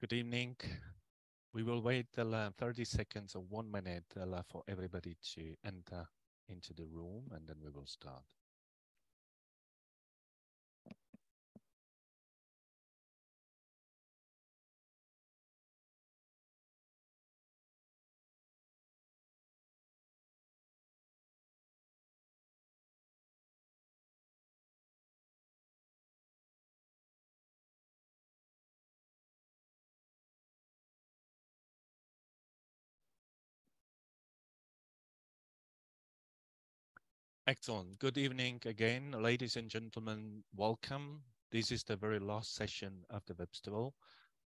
Good evening. We will wait 30 seconds or 1 minute for everybody to enter into the room, and then we will start. Excellent. Good evening again, ladies and gentlemen. Welcome. This is the very last session of the Webstival,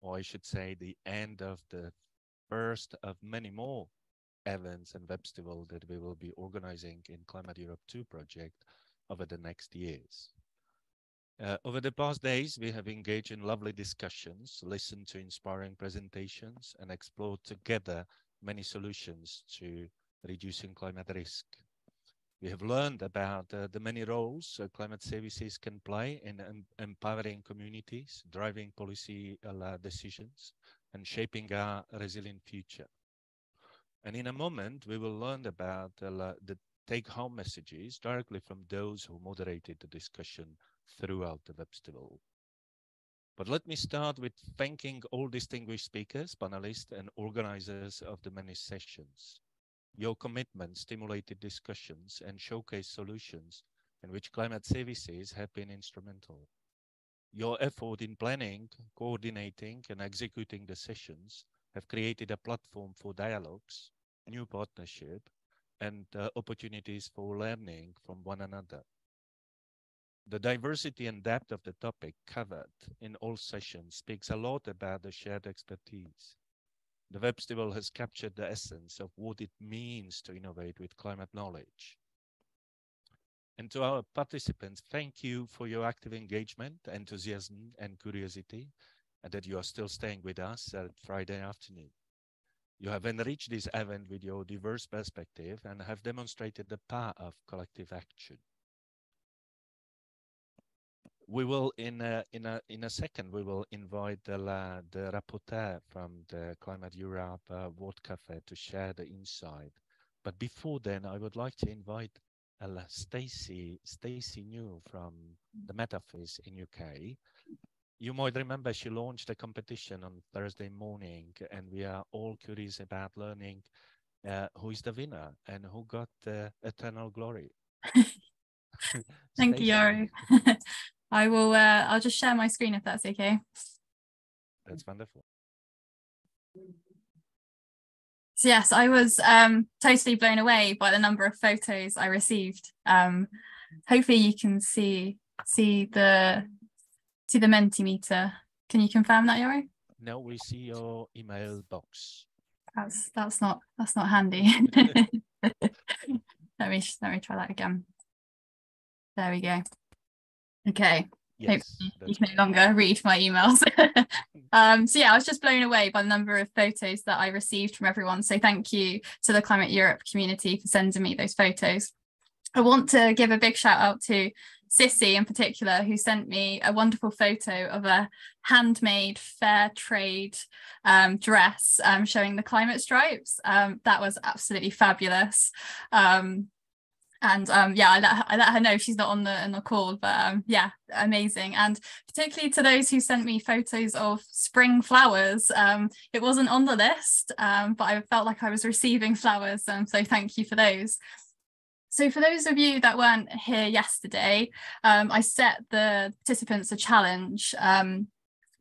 or I should say the end of the first of many more events and Webstival that we will be organizing in Climate Europe 2 project over the next years. Over the past days, we have engaged in lovely discussions, listened to inspiring presentations, and explored together many solutions to reducing climate risk. We have learned about the many roles climate services can play in empowering communities, driving policy decisions, and shaping our resilient future. And in a moment, we will learn about the take-home messages directly from those who moderated the discussion throughout the Webstival. But let me start with thanking all distinguished speakers, panelists, and organizers of the many sessions. Your commitment stimulated discussions and showcased solutions in which climate services have been instrumental. Your effort in planning, coordinating, and executing the sessions have created a platform for dialogues, new partnership, and opportunities for learning from one another. The diversity and depth of the topic covered in all sessions speaks a lot about the shared expertise. The Webstival has captured the essence of what it means to innovate with climate knowledge. And to our participants, thank you for your active engagement, enthusiasm, and curiosity, and that you are still staying with us at Friday afternoon. You have enriched this event with your diverse perspective and have demonstrated the power of collective action. We will, in a second, we will invite the rapporteur from the Climate Europe World Cafe to share the insight. But before then, I would like to invite Stacey New from the Met Office in UK. You might remember she launched a competition on Thursday morning, and we are all curious about learning who is the winner and who got eternal glory. Thank you, Yaro. I will. I'll just share my screen if that's okay. That's wonderful. So yes, I was totally blown away by the number of photos I received. Hopefully, you can see the Mentimeter. Can you confirm that, Yaro? No, we see your email box. That's not handy. let me try that again. There we go. Okay. Yes, you can no longer read my emails. So yeah, I was just blown away by the number of photos that I received from everyone. So thank you to the Climate Europe community for sending me those photos. I want to give a big shout out to Sissy in particular, who sent me a wonderful photo of a handmade fair trade dress showing the climate stripes. That was absolutely fabulous. Yeah, I let her know she's not on the call, but yeah, amazing. And particularly to those who sent me photos of spring flowers. It wasn't on the list, but I felt like I was receiving flowers, so thank you for those. So for those of you that weren't here yesterday, I set the participants a challenge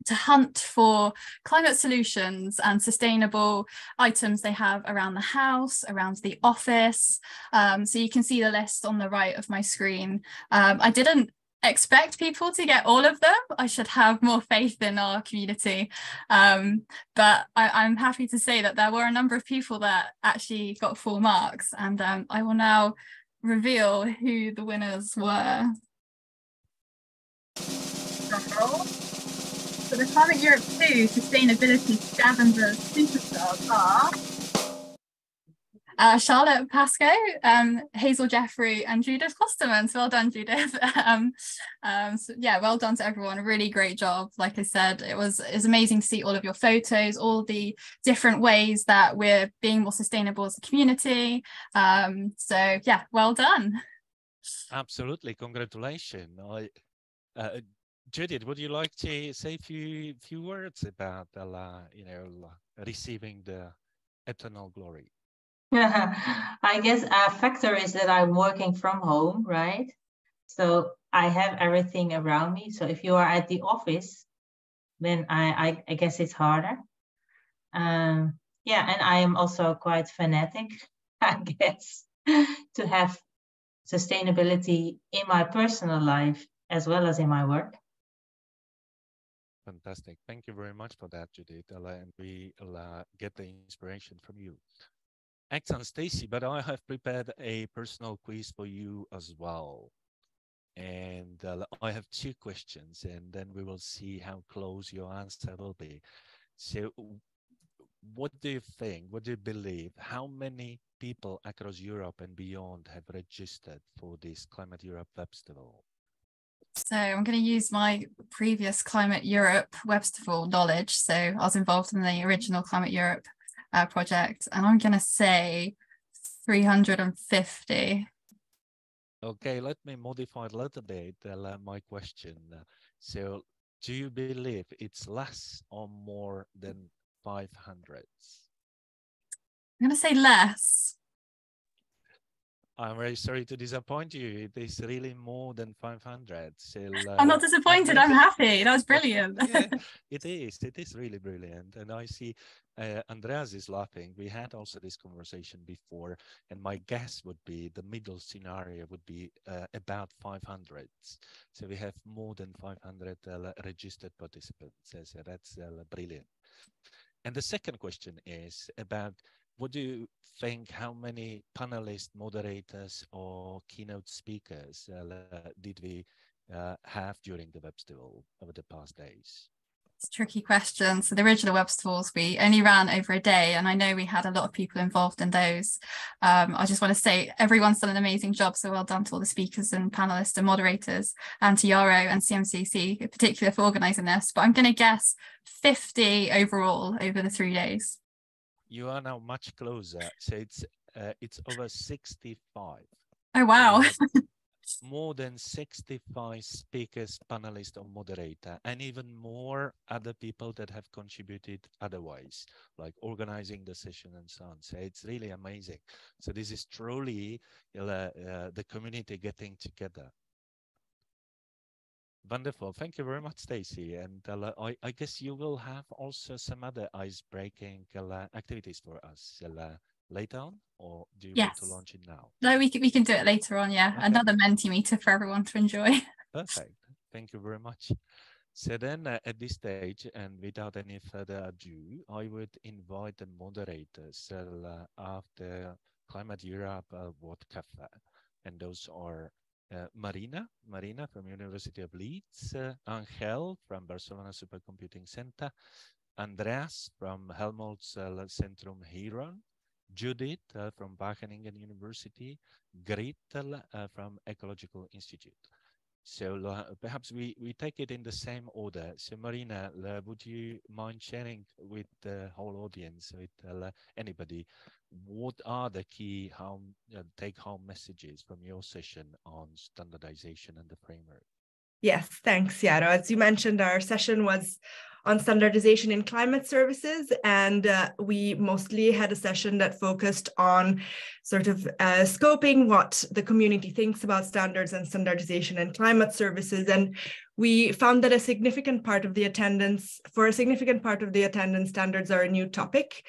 to hunt for climate solutions and sustainable items they have around the house, around the office. So you can see the list on the right of my screen. I didn't expect people to get all of them. I should have more faith in our community. But I'm happy to say that there were a number of people that actually got full marks, and I will now reveal who the winners were. So the Climate Europe 2 Sustainability Scavenger Superstars are Charlotte Pascoe, Hazel Jeffrey, and Judith Klosterman. So well done, Judith. So yeah, well done to everyone. A really great job. Like I said, it's amazing to see all of your photos, all the different ways that we're being more sustainable as a community. So yeah, well done. Absolutely, congratulations. Judith, would you like to say a few words about receiving the eternal glory? I guess a factor is that I'm working from home, right? So I have everything around me. So if you are at the office, then I guess it's harder. Yeah, and I am also quite fanatic, I guess, to have sustainability in my personal life as well as in my work. Fantastic. Thank you very much for that, Judith. And we get the inspiration from you. Excellent, Stacy, but I have prepared a personal quiz for you as well. And I have two questions, and then we will see how close your answer will be. So what do you think, what do you believe, how many people across Europe and beyond have registered for this Climate Europe Webstival? So I'm going to use my previous Climate Europe Webstival knowledge. So I was involved in the original Climate Europe project, and I'm going to say 350. Okay, let me modify a little bit my question. So do you believe it's less or more than 500? I'm going to say less. I'm very sorry to disappoint you. It is really more than 500. So, I'm not disappointed. I'm happy. That was brilliant. Yeah, it is. It is really brilliant. And I see Andreas is laughing. We had also this conversation before, and my guess would be the middle scenario would be about 500. So we have more than 500 registered participants. So that's brilliant. And the second question is about, what do you think, how many panelists, moderators, or keynote speakers did we have during the Webstival over the past days? It's a tricky question. So the original Webstivals, we only ran over a day, and I know we had a lot of people involved in those. I just want to say everyone's done an amazing job. So well done to all the speakers and panelists and moderators, and to Yarrow and CMCC in particular for organising this. But I'm going to guess 50 overall over the 3 days. You are now much closer. So it's over 65. Oh, wow. So more than 65 speakers, panelists, or moderator, and even more other people that have contributed otherwise, like organizing the session and so on. So it's really amazing. So this is truly the community getting together. Wonderful. Thank you very much, Stacy. And I guess you will have also some other ice-breaking activities for us later on, or do you want to launch it now? No, we can do it later on, yeah. Okay. Another Mentimeter for everyone to enjoy. Perfect. Thank you very much. So then at this stage, and without any further ado, I would invite the moderators after Climate Europe World Cafe. And those are Marina from University of Leeds, Angel from Barcelona Supercomputing Center, Andreas from Helmholtz Centrum Heron, Judith from Wageningen University, Gretel from Ecological Institute. So perhaps we take it in the same order. So Marina, would you mind sharing with the whole audience, with anybody, what are the key take-home messages from your session on standardization and the framework? Yes, thanks, Yarrow. As you mentioned, our session was on standardization in climate services, and we mostly had a session that focused on sort of scoping what the community thinks about standards and standardization in climate services. And we found that for a significant part of the attendance, standards are a new topic,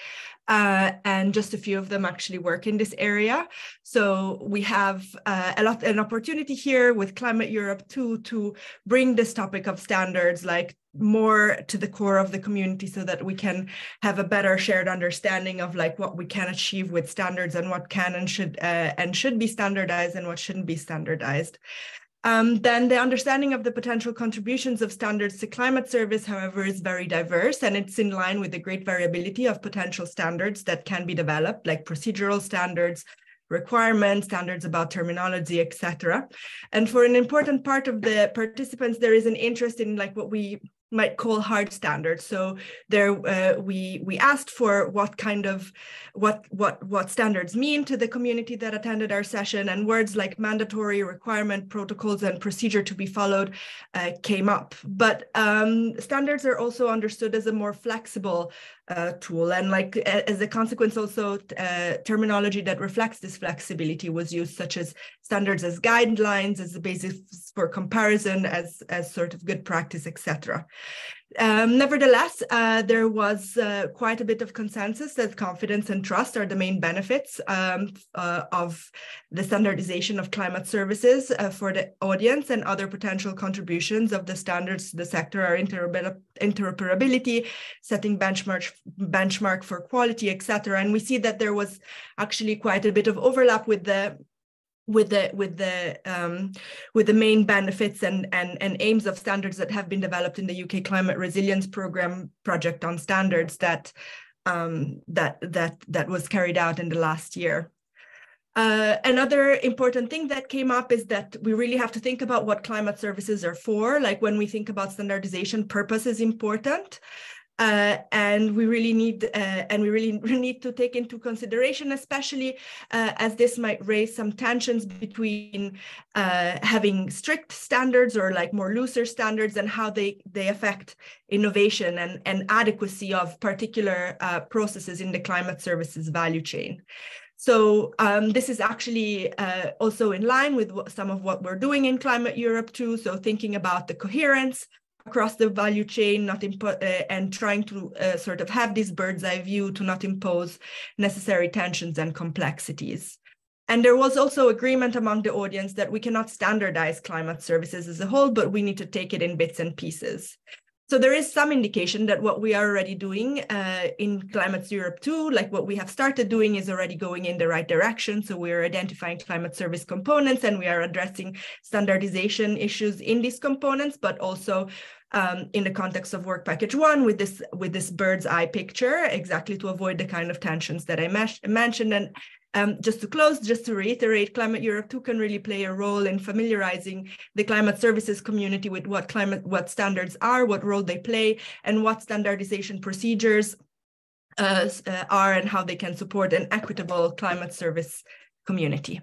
and just a few of them actually work in this area. So we have an opportunity here with Climate Europe to bring this topic of standards like more to the core of the community, so that we can have a better shared understanding of like what we can achieve with standards and what can and should be standardized and what shouldn't be standardized. Then the understanding of the potential contributions of standards to climate service, however, is very diverse, and it's in line with the great variability of potential standards that can be developed, like procedural standards, requirements, standards about terminology, etc. And for an important part of the participants, there is an interest in like what we might call hard standards. So there we asked for what kind of what standards mean to the community that attended our session, and words like mandatory, requirement, protocols, and procedure to be followed came up. But standards are also understood as a more flexible tool, and like as a consequence also terminology that reflects this flexibility was used, such as standards as guidelines, as the basis for comparison, as sort of good practice, etc. Nevertheless, there was quite a bit of consensus that confidence and trust are the main benefits of the standardization of climate services for the audience, and other potential contributions of the standards to the sector are interoperability, setting benchmark for quality, etc. And we see that there was actually quite a bit of overlap with the main benefits and aims of standards that have been developed in the UK Climate Resilience Programme project on standards that was carried out in the last year. Another important thing that came up is that we really have to think about what climate services are for. Like when we think about standardization, purpose is important. And we really need to take into consideration, especially as this might raise some tensions between having strict standards or like more looser standards, and how they affect innovation and adequacy of particular processes in the climate services value chain. So this is actually also in line with some of what we're doing in Climate Europe too. So thinking about the coherence across the value chain, and trying to sort of have this bird's eye view to not impose necessary tensions and complexities. And there was also agreement among the audience that we cannot standardize climate services as a whole, but we need to take it in bits and pieces. So there is some indication that what we are already doing in Climate Europe 2, like what we have started doing, is already going in the right direction. So we are identifying climate service components, and we are addressing standardization issues in these components, but also in the context of Work Package 1 with this bird's eye picture, exactly to avoid the kind of tensions that I mentioned. And just to close, just to reiterate, Climate Europe 2 can really play a role in familiarizing the climate services community with what standards are, what role they play, and what standardization procedures are, and how they can support an equitable climate service community.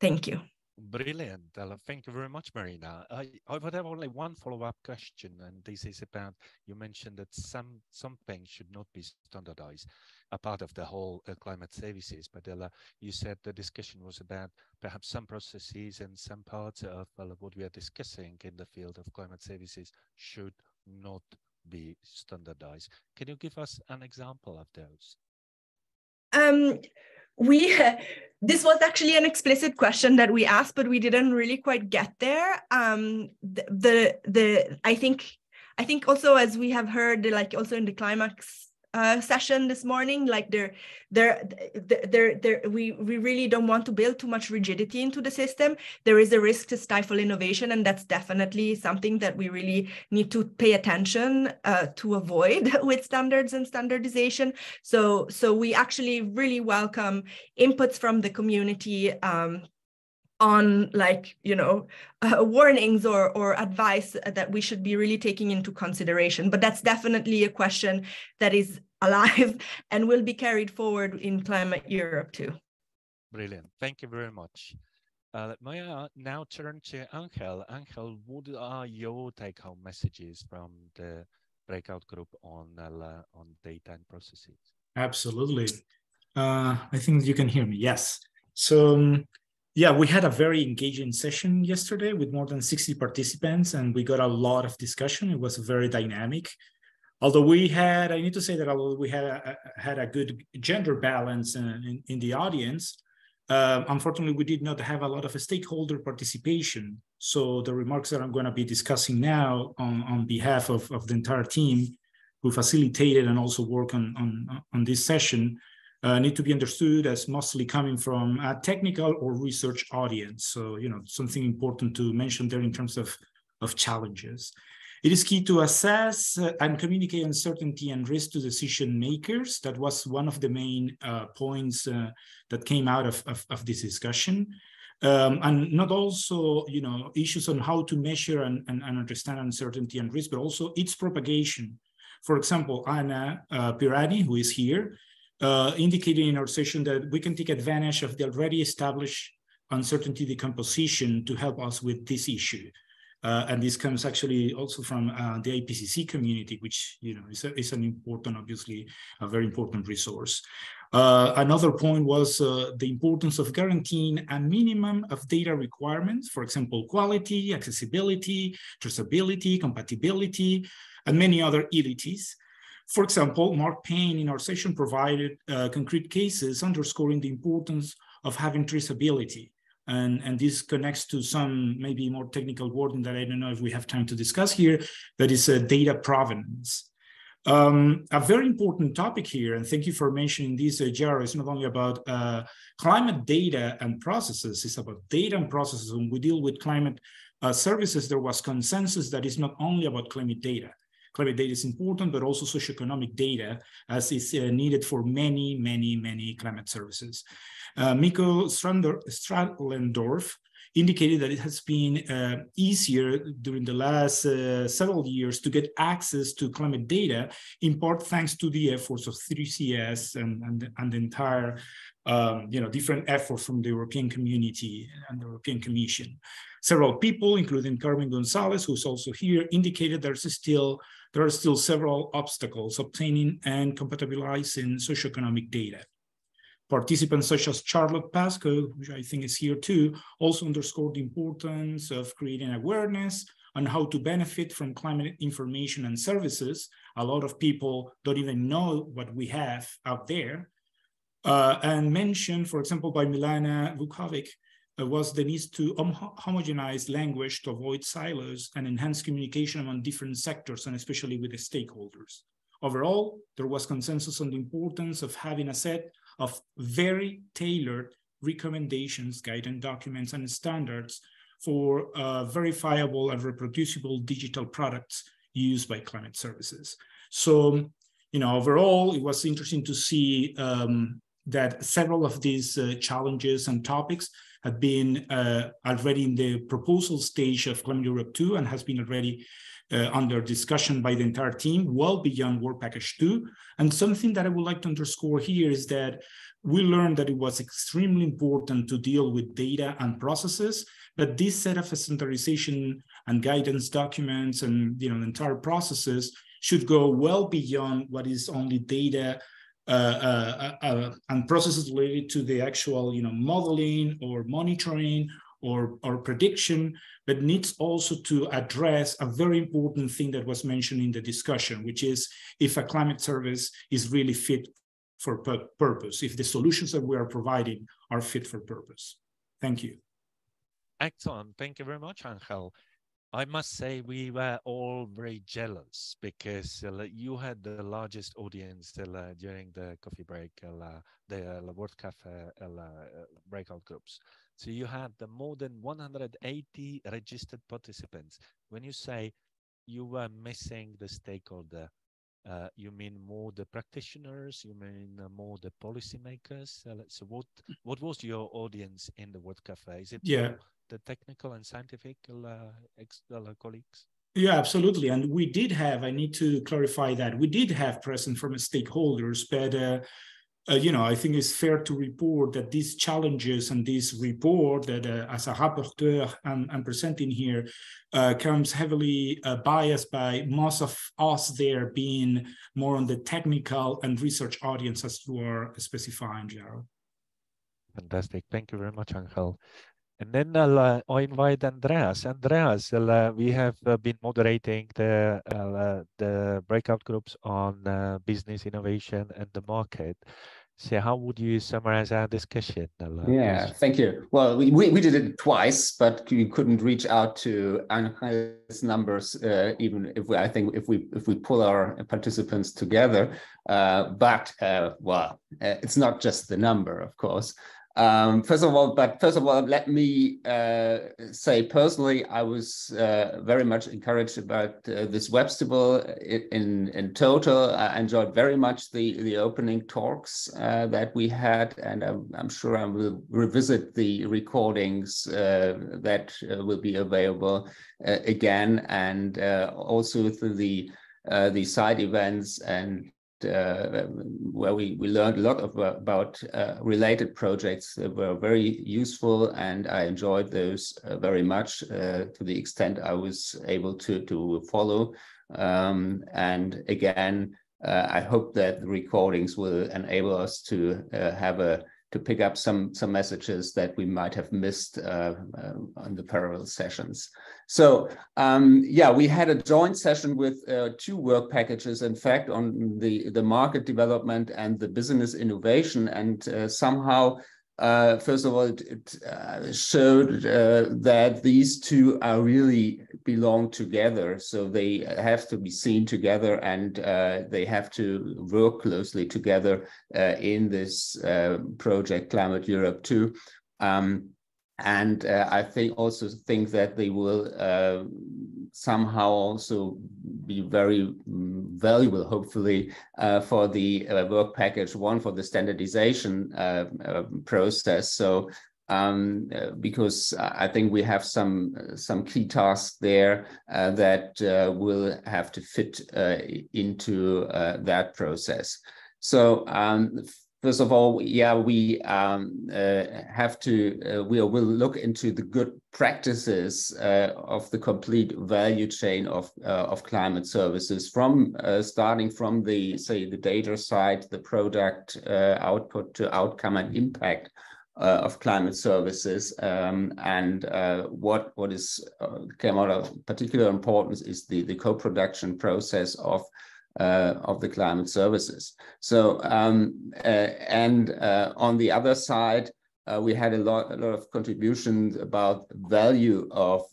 Thank you. Brilliant. Thank you very much, Marina. I would have only one follow-up question, and this is about, you mentioned that some things should not be standardized, a part of the whole climate services, but you said the discussion was about perhaps some processes and some parts of what we are discussing in the field of climate services should not be standardized. Can you give us an example of those? This was actually an explicit question that we asked, but we didn't really quite get there. I think also, as we have heard, like also in the climax session this morning, like we really don't want to build too much rigidity into the system. There is a risk to stifle innovation, and that's definitely something that we really need to pay attention to avoid with standards and standardization. So we actually really welcome inputs from the community on, like, warnings or advice that we should be really taking into consideration. But that's definitely a question that is alive and will be carried forward in Climate Europe too. Brilliant. Thank you very much. May I now turn to Angel. Angel, what are your take-home messages from the breakout group on data and processes? Absolutely. I think you can hear me. Yes. So yeah, we had a very engaging session yesterday with more than 60 participants, and we got a lot of discussion. It was very dynamic. Although I need to say that although we had a good gender balance in the audience, unfortunately, we did not have a lot of stakeholder participation. So the remarks that I'm going to be discussing now on behalf of the entire team who facilitated and also work on this session need to be understood as mostly coming from a technical or research audience. So, something important to mention there in terms of challenges. It is key to assess and communicate uncertainty and risk to decision makers. That was one of the main points that came out of this discussion. And not also, issues on how to measure and understand uncertainty and risk, but also its propagation. For example, Anna Pirani, who is here, indicated in our session that we can take advantage of the already established uncertainty decomposition to help us with this issue. And this comes actually also from the IPCC community, which is an important, obviously, a very important resource. Another point was the importance of guaranteeing a minimum of data requirements, for example, quality, accessibility, traceability, compatibility, and many other entities. For example, Mark Payne in our session provided concrete cases underscoring the importance of having traceability. And this connects to some maybe more technical wording that I don't know if we have time to discuss here, that is data provenance. A very important topic here, and thank you for mentioning this, Jaro, is not only about climate data and processes, it's about data and processes. When we deal with climate services, there was consensus that it's not only about climate data. Climate data is important, but also socioeconomic data, as is needed for many, many, many climate services. Mikko Strandlendorf indicated that it has been easier during the last several years to get access to climate data, in part thanks to the efforts of 3CS and the entire different efforts from the European community and the European Commission. Several people, including Carmen Gonzalez, who's also here, indicated there are still several obstacles obtaining and compatibilizing socioeconomic data. Participants such as Charlotte Pascoe, which I think is here too, also underscored the importance of creating awareness on how to benefit from climate information and services. A lot of people don't even know what we have out there. And mentioned, for example, by Milana Vukovic, was the need to homogenize language to avoid silos and enhance communication among different sectors, and especially with the stakeholders. Overall, there was consensus on the importance of having a set of very tailored recommendations, guidance documents, and standards for verifiable and reproducible digital products used by climate services. So, overall, it was interesting to see that several of these challenges and topics have been already in the proposal stage of Climate Europe 2 and has been already under discussion by the entire team, well beyond Work Package 2. And something that I would like to underscore here is that we learned that it was extremely important to deal with data and processes, but this set of standardization and guidance documents and the entire processes should go well beyond what is only data and processes related to the actual modeling or monitoring or prediction, but needs also to address a very important thing that was mentioned in the discussion, which is if a climate service is really fit for purpose, if the solutions that we are providing are fit for purpose. Thank you. Excellent. Thank you very much, Angel. I must say we were all very jealous because you had the largest audience during the coffee break, the World Cafe breakout groups. So you had more than 180 registered participants. When you say you were missing the stakeholder, you mean more the practitioners? You mean more the policymakers? So what was your audience in the World Cafe? Is it the technical and scientific colleagues? Yeah, absolutely. And we did have, I need to clarify that, we did have present from stakeholders, but I think it's fair to report that these challenges and this report that as a rapporteur I'm presenting here comes heavily biased by most of us there being more on the technical and research audience as you are specifying, Jaro. Fantastic. Thank you very much, Angel. And then I invite Andreas. Andreas, we have been moderating the breakout groups on business innovation and the market. So how would you summarize our discussion? Yeah, thank you. Well, we did it twice, but we couldn't reach out to Angel's numbers, even if I think if we pull our participants together. But it's not just the number, of course. First of all, let me say personally, I was very much encouraged about this Webstival in total. I enjoyed very much the opening talks that we had, and I'm sure I will revisit the recordings that will be available again, and also through the side events and where we learned a lot about related projects that were very useful, and I enjoyed those very much to the extent I was able to follow. And again, I hope that the recordings will enable us to to pick up some messages that we might have missed on the parallel sessions. So we had a joint session with 2 work packages, in fact, on the market development and the business innovation. And somehow, first of all, it showed that these 2 are really belong together. So they have to be seen together, and they have to work closely together in this project Climate Europe 2. And I think that they will somehow also be very valuable, hopefully, for the work package 1 for the standardization process. So because I think we have some key tasks there that will have to fit into that process. So first of all, we have to, we will look into the good practices of the complete value chain of climate services, from starting from the data side, the product output to outcome and impact of climate services. And what is came out of particular importance is the co-production process of the climate services. So and on the other side, we had a lot of contributions about value of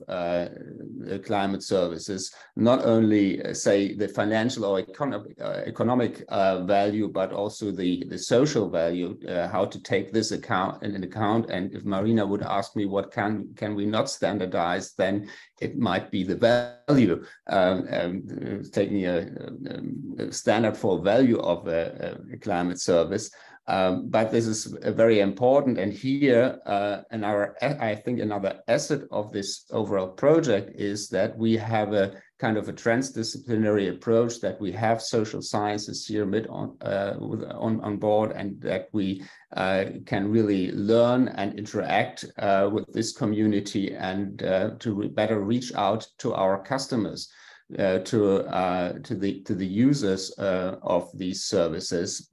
climate services, not only say the financial or economic value, but also the social value, how to take this in account. And if Marina would ask me what can we not standardize, then it might be the value, taking a standard for value of a climate service. But this is very important, and here, I think another asset of this overall project is that we have a kind of a transdisciplinary approach, that we have social sciences here on board, and that we can really learn and interact with this community, and to better reach out to our customers. To the users of these services,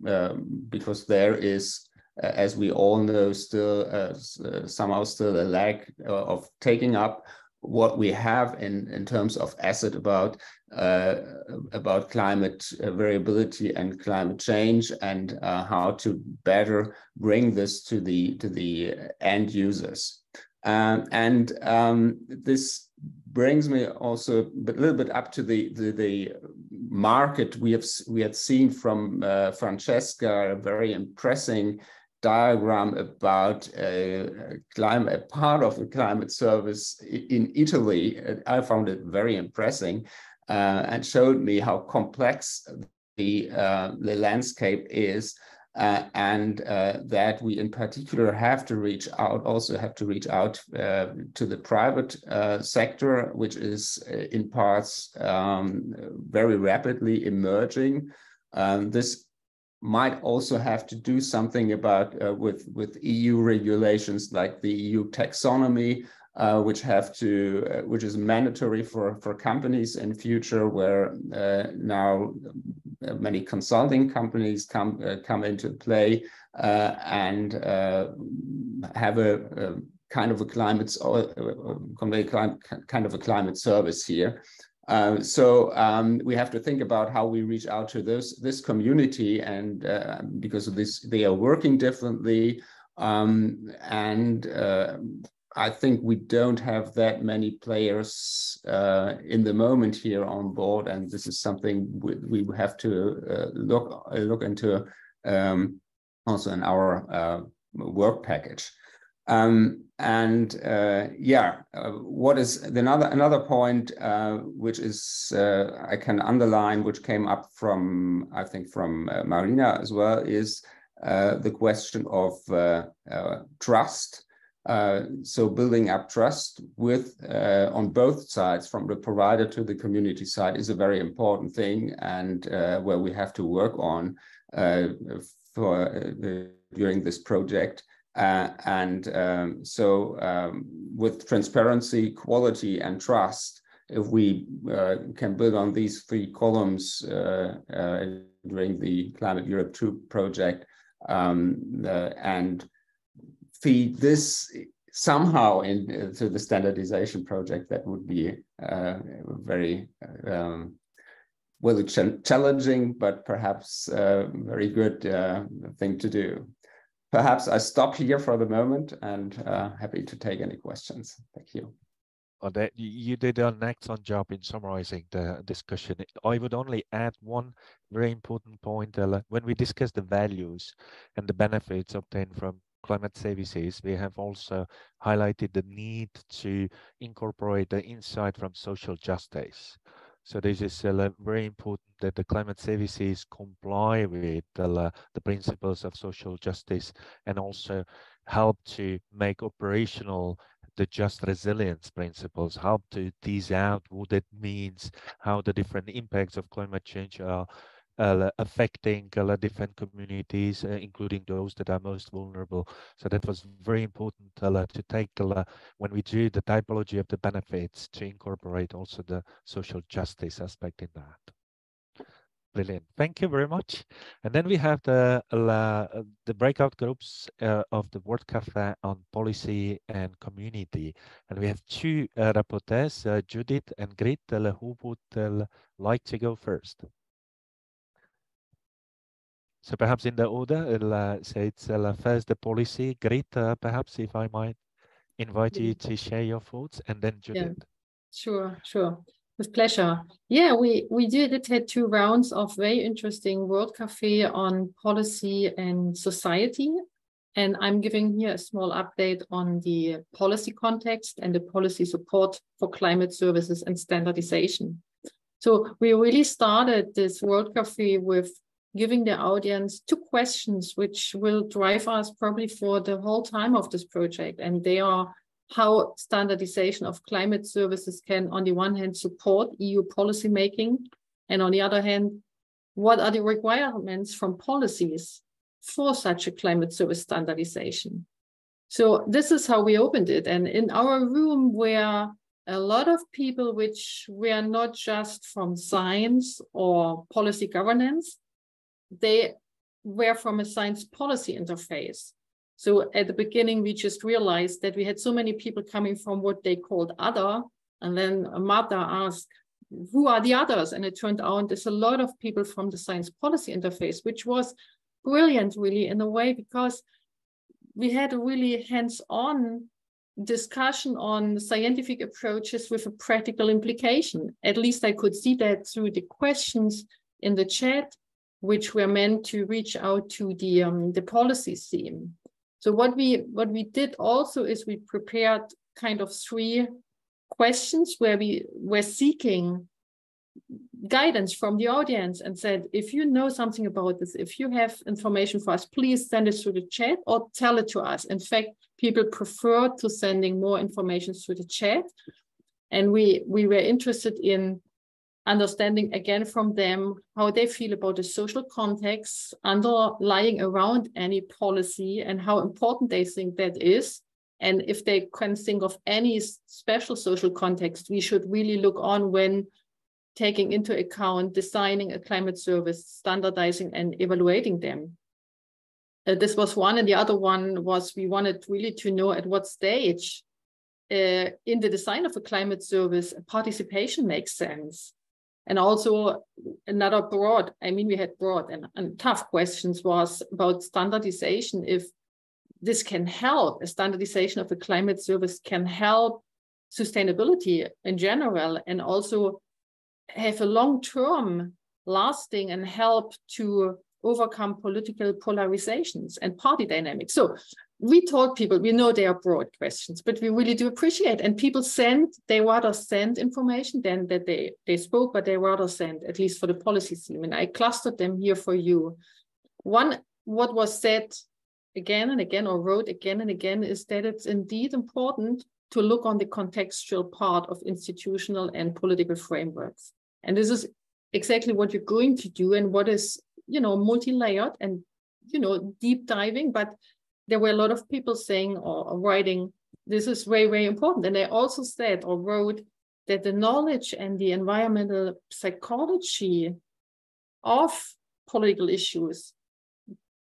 because there is, as we all know, still somehow still a lack of taking up what we have in terms of asset about climate variability and climate change, and how to better bring this to the end users. And this brings me also a little bit up to the market. We had seen from Francesca a very impressive diagram about a part of the climate service in Italy. I found it very impressive, and showed me how complex the landscape is. And that we in particular have to reach out to the private sector, which is in parts very rapidly emerging. This might also have to do something about with EU regulations like the EU taxonomy, which is mandatory for companies in future, where now many consulting companies come into play, and have a kind of a climate service here. We have to think about how we reach out to this community, and because of this, they are working differently, I think we don't have that many players in the moment here on board, and this is something we have to look into also in our work package. What is another point which is I can underline, which came up from, I think, from Marina as well, is the question of trust. So building up trust with on both sides, from the provider to the community side, is a very important thing, and where we have to work on during this project. With transparency, quality, and trust, if we can build on these three columns during the Climate Europe 2 project, and feed this somehow into the standardization project, that would be very challenging, but perhaps a very good thing to do. Perhaps I stop here for the moment, and happy to take any questions. Thank you. That you did an excellent job in summarizing the discussion. I would only add one very important point. When we discuss the values and the benefits obtained from climate services, we have also highlighted the need to incorporate the insight from social justice. So this is very important that the climate services comply with the principles of social justice, and also help to make operational the just resilience principles, help to tease out what it means, how the different impacts of climate change are affecting different communities, including those that are most vulnerable. So that was very important to take when we do the typology of the benefits, to incorporate also the social justice aspect in that. Brilliant. Thank you very much. And then we have the breakout groups of the World Cafe on policy and community. And we have two rapporteurs, Judith and Grit. Who would like to go first? So perhaps in the order, say it's first the policy. Grit, perhaps if I might invite you to share your thoughts, and then Judith. Yeah, sure. With pleasure. Yeah, we had 2 rounds of very interesting World Cafe on policy and society. And I'm giving here a small update on the policy context and the policy support for climate services and standardization. So we really started this World Cafe with giving the audience 2 questions, which will drive us probably for the whole time of this project. And they are how standardization of climate services can, on the one hand, support EU policy making, and on the other hand, what are the requirements from policies for such a climate service standardization? So this is how we opened it. And in our room were a lot of people which were not just from science or policy governance, they were from a science policy interface. So at the beginning, we just realized that we had so many people coming from what they called other. And then Marta asked, who are the others? And it turned out there's a lot of people from the science policy interface, which was brilliant, really, in a way, because we had a really hands-on discussion on scientific approaches with a practical implication. At least I could see that through the questions in the chat, which were meant to reach out to the policy theme. So what we did also is we prepared kind of 3 questions where we were seeking guidance from the audience and said, if you know something about this, if you have information for us, please send it through the chat or tell it to us. In fact, people prefer to sending more information through the chat. And we were interested in understanding again from them how they feel about the social context underlying around any policy and how important they think that is. And if they can think of any special social context, we should really look on when taking into account designing a climate service, standardizing and evaluating them. This was one, and the other one was we wanted really to know at what stage in the design of a climate service, participation makes sense. And also another broad, I mean, we had broad and tough questions was about standardization. If this can help, a standardization of a climate service can help sustainability in general, and also have a long-term lasting and help to overcome political polarizations and party dynamics. So we told people, we know they are broad questions, but we really do appreciate, and people they rather send information than that they spoke, but they rather send, at least for the policy team. And I clustered them here for you. One, what was said again and again, or wrote again and again, is that it's indeed important to look on the contextual part of institutional and political frameworks. And this is exactly what you're going to do, and what is, multi-layered and, deep diving. But there were a lot of people saying or writing, this is very, very important. And they also said or wrote that the knowledge and the environmental psychology of political issues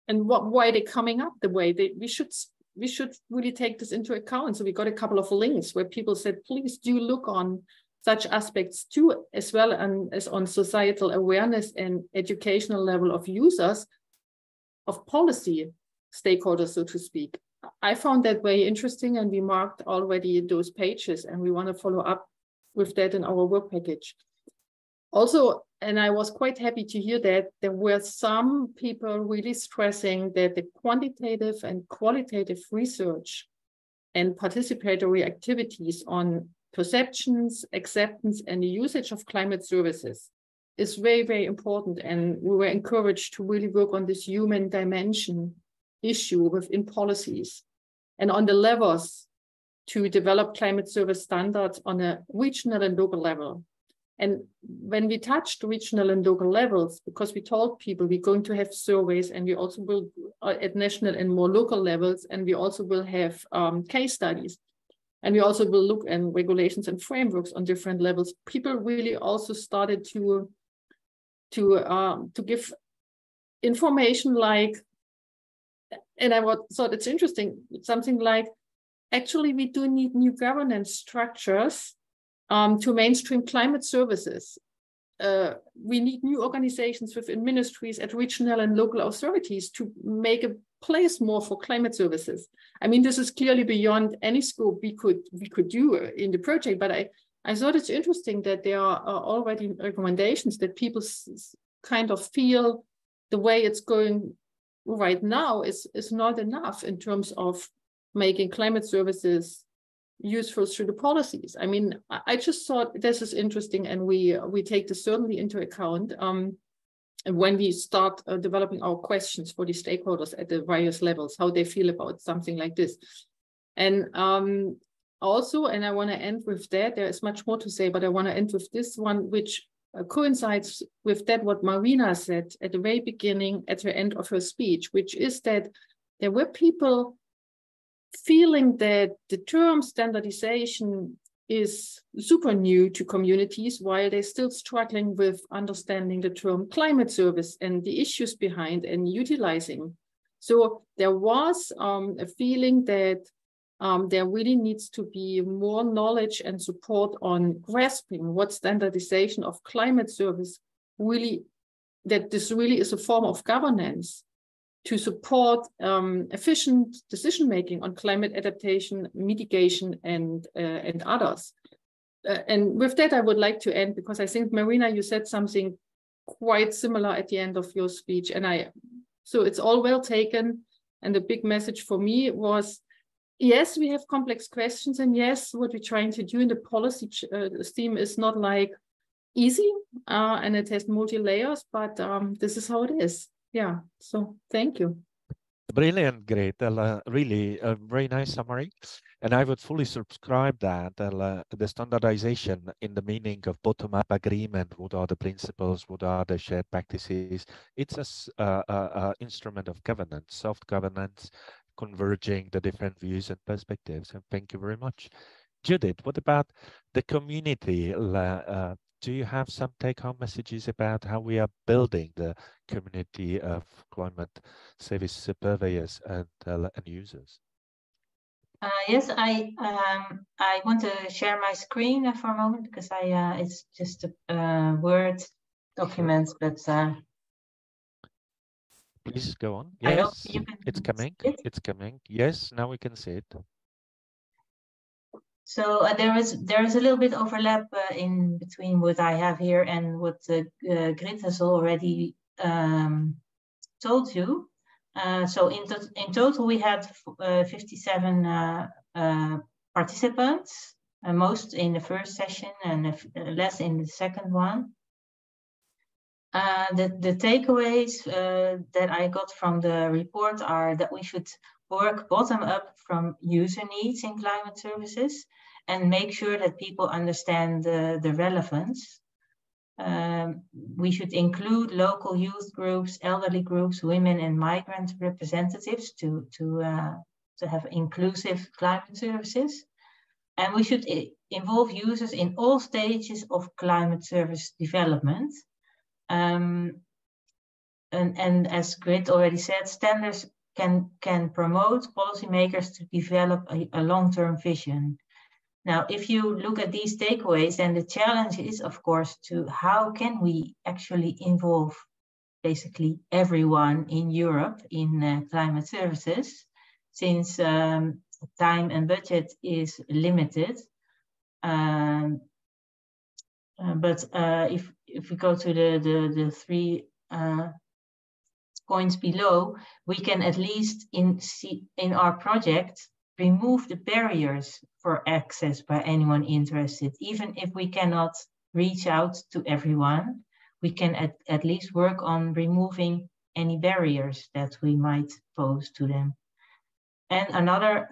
and why they're coming up the way we should really take this into account. So we got a couple of links where people said, please do look on such aspects too, as well as on societal awareness and educational level of users, of policy stakeholders, so to speak. I found that very interesting, and we marked already those pages, and we want to follow up with that in our work package. Also, and I was quite happy to hear that there were some people really stressing that the quantitative and qualitative research and participatory activities on perceptions, acceptance, and the usage of climate services is very, very important. And we were encouraged to really work on this human dimension issue within policies and on the levels to develop climate service standards on a regional and local level. And when we touched regional and local levels, because we told people we're going to have surveys, and we also will at national and more local levels, and we also will have case studies. And we also will look at regulations and frameworks on different levels. People really also started to give information like, and I thought it's interesting, something like, actually, we do need new governance structures to mainstream climate services. We need new organizations within ministries at regional and local authorities to make a place more for climate services. I mean, this is clearly beyond any scope we could do in the project, but I thought it's interesting that there are already recommendations that people kind of feel the way it's going right now is not enough in terms of making climate services useful through the policies. I mean, I just thought this is interesting, and we take this certainly into account when we start developing our questions for the stakeholders at the various levels, how they feel about something like this. And also, and I want to end with that, there is much more to say, but I want to end with this one, which coincides with that what Marina said at the very beginning, at the end of her speech, which is that there were people feeling that the term standardization is super new to communities, while they're still struggling with understanding the term climate service and the issues behind and utilizing. So there was a feeling that there really needs to be more knowledge and support on grasping what standardization of climate service really, that this really is a form of governance to support efficient decision-making on climate adaptation, mitigation, and others. And with that, I would like to end, because I think, Marina, you said something quite similar at the end of your speech. And so it's all well taken. And the big message for me was, yes, we have complex questions. And yes, what we're trying to do in the policy theme is not like easy, and it has multi-layers, but this is how it is. Yeah, so thank you. Brilliant, great. Really a very nice summary. And I would fully subscribe that the standardization in the meaning of bottom-up agreement, what are the principles, what are the shared practices, it's a instrument of governance, soft governance, converging the different views and perspectives. And thank you very much. Judith, what about the community? Do you have some take-home messages about how we are building the community of climate service surveyors and users? Yes, I want to share my screen for a moment because it's just a Word document, but please go on. I hope Yes, you can it's coming. see it. It's coming. Yes, now we can see it. So there is a little bit overlap in between what I have here and what Grit has already told you. So in total we had 57 participants, most in the first session and less in the second one. The takeaways that I got from the report are that we should work bottom up from user needs in climate services and make sure that people understand the relevance. We should include local youth groups, elderly groups, women and migrant representatives to have inclusive climate services. And we should involve users in all stages of climate service development. And as Grit already said, standards can promote policymakers to develop a long-term vision. Now, if you look at these takeaways, then the challenge is, of course, to how can we actually involve basically everyone in Europe in climate services, since time and budget is limited. But if we go to the 3 points below, we can at least in our project remove the barriers for access by anyone interested. Even if we cannot reach out to everyone, we can at least work on removing any barriers that we might pose to them. And another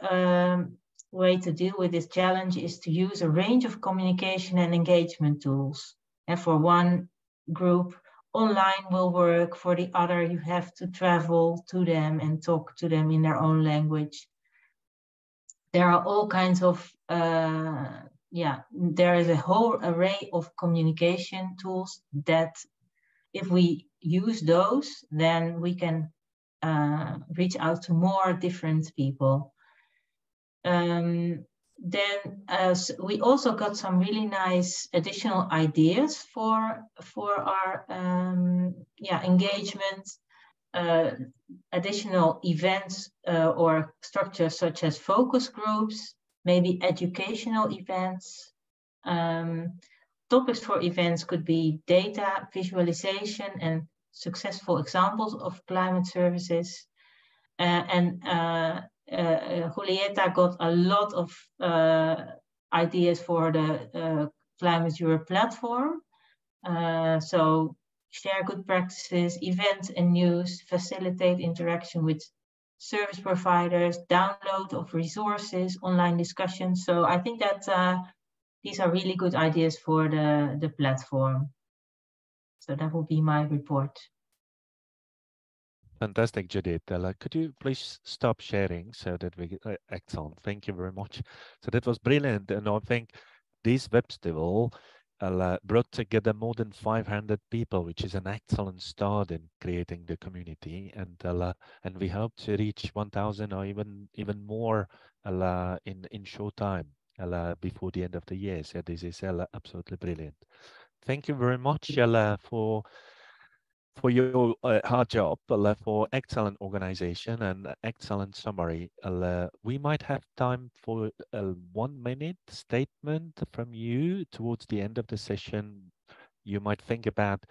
way to deal with this challenge is to use a range of communication and engagement tools. And for one group, online will work. For the other, you have to travel to them and talk to them in their own language. There are all kinds of, there is a whole array of communication tools that if we use those, then we can reach out to more different people. Then we also got some really nice additional ideas for our engagement, additional events or structures such as focus groups, maybe educational events. Topics for events could be data visualization and successful examples of climate services. Julieta got a lot of ideas for the Climate Europe platform. So share good practices, events and news, facilitate interaction with service providers, download of resources, online discussions. So I think that these are really good ideas for the platform. So that will be my report. Fantastic, Judith. Could you please stop sharing so that we get excellent. Thank you very much. So that was brilliant. And I think this Webstival brought together more than 500 people, which is an excellent start in creating the community. And we hope to reach 1,000 or even more in short time before the end of the year. So this is absolutely brilliant. Thank you very much for your hard job, for excellent organization and excellent summary. We might have time for a 1-minute statement from you towards the end of the session. You might think about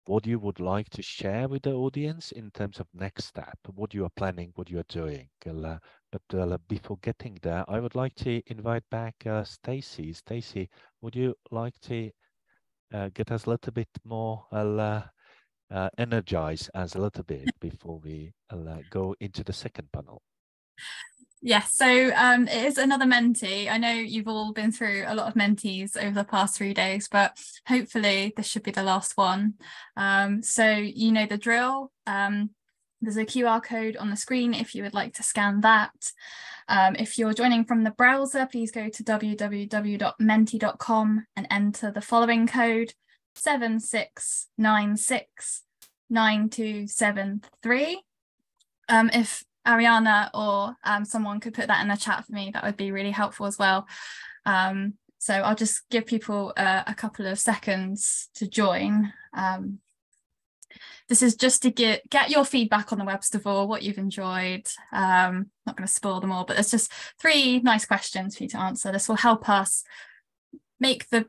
what you would like to share with the audience in terms of next step, what you are planning, what you are doing. But before getting there, I would like to invite back Stacy. Stacy, would you like to get us a little bit more energize us a little bit before we go into the second panel? Yes, so it is another Menti. I know you've all been through a lot of Mentis over the past 3 days, but hopefully this should be the last one. So you know the drill. There's a QR code on the screen if you would like to scan that. If you're joining from the browser, please go to www.menti.com and enter the following code: 76969273. If Ariana or someone could put that in the chat for me, that would be really helpful as well. So I'll just give people a couple of seconds to join. This is just to get your feedback on the Webstival, what you've enjoyed. Not going to spoil them all, but there's just 3 nice questions for you to answer. This will help us make the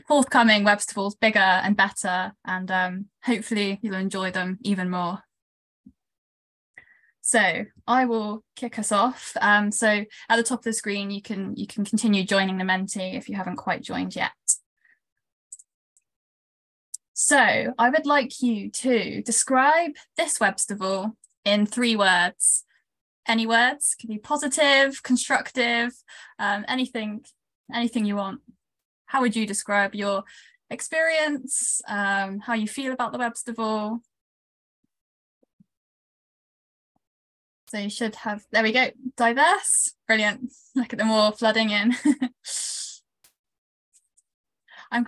forthcoming Webstivals bigger and better, and hopefully you'll enjoy them even more. So I will kick us off. So at the top of the screen, you can continue joining the Menti if you haven't quite joined yet. So I would like you to describe this Webstival in 3 words. Any words, can be positive, constructive, anything you want. How would you describe your experience, how you feel about the Webstival? So you should have, there we go, diverse, brilliant. Look at them all flooding in. I'm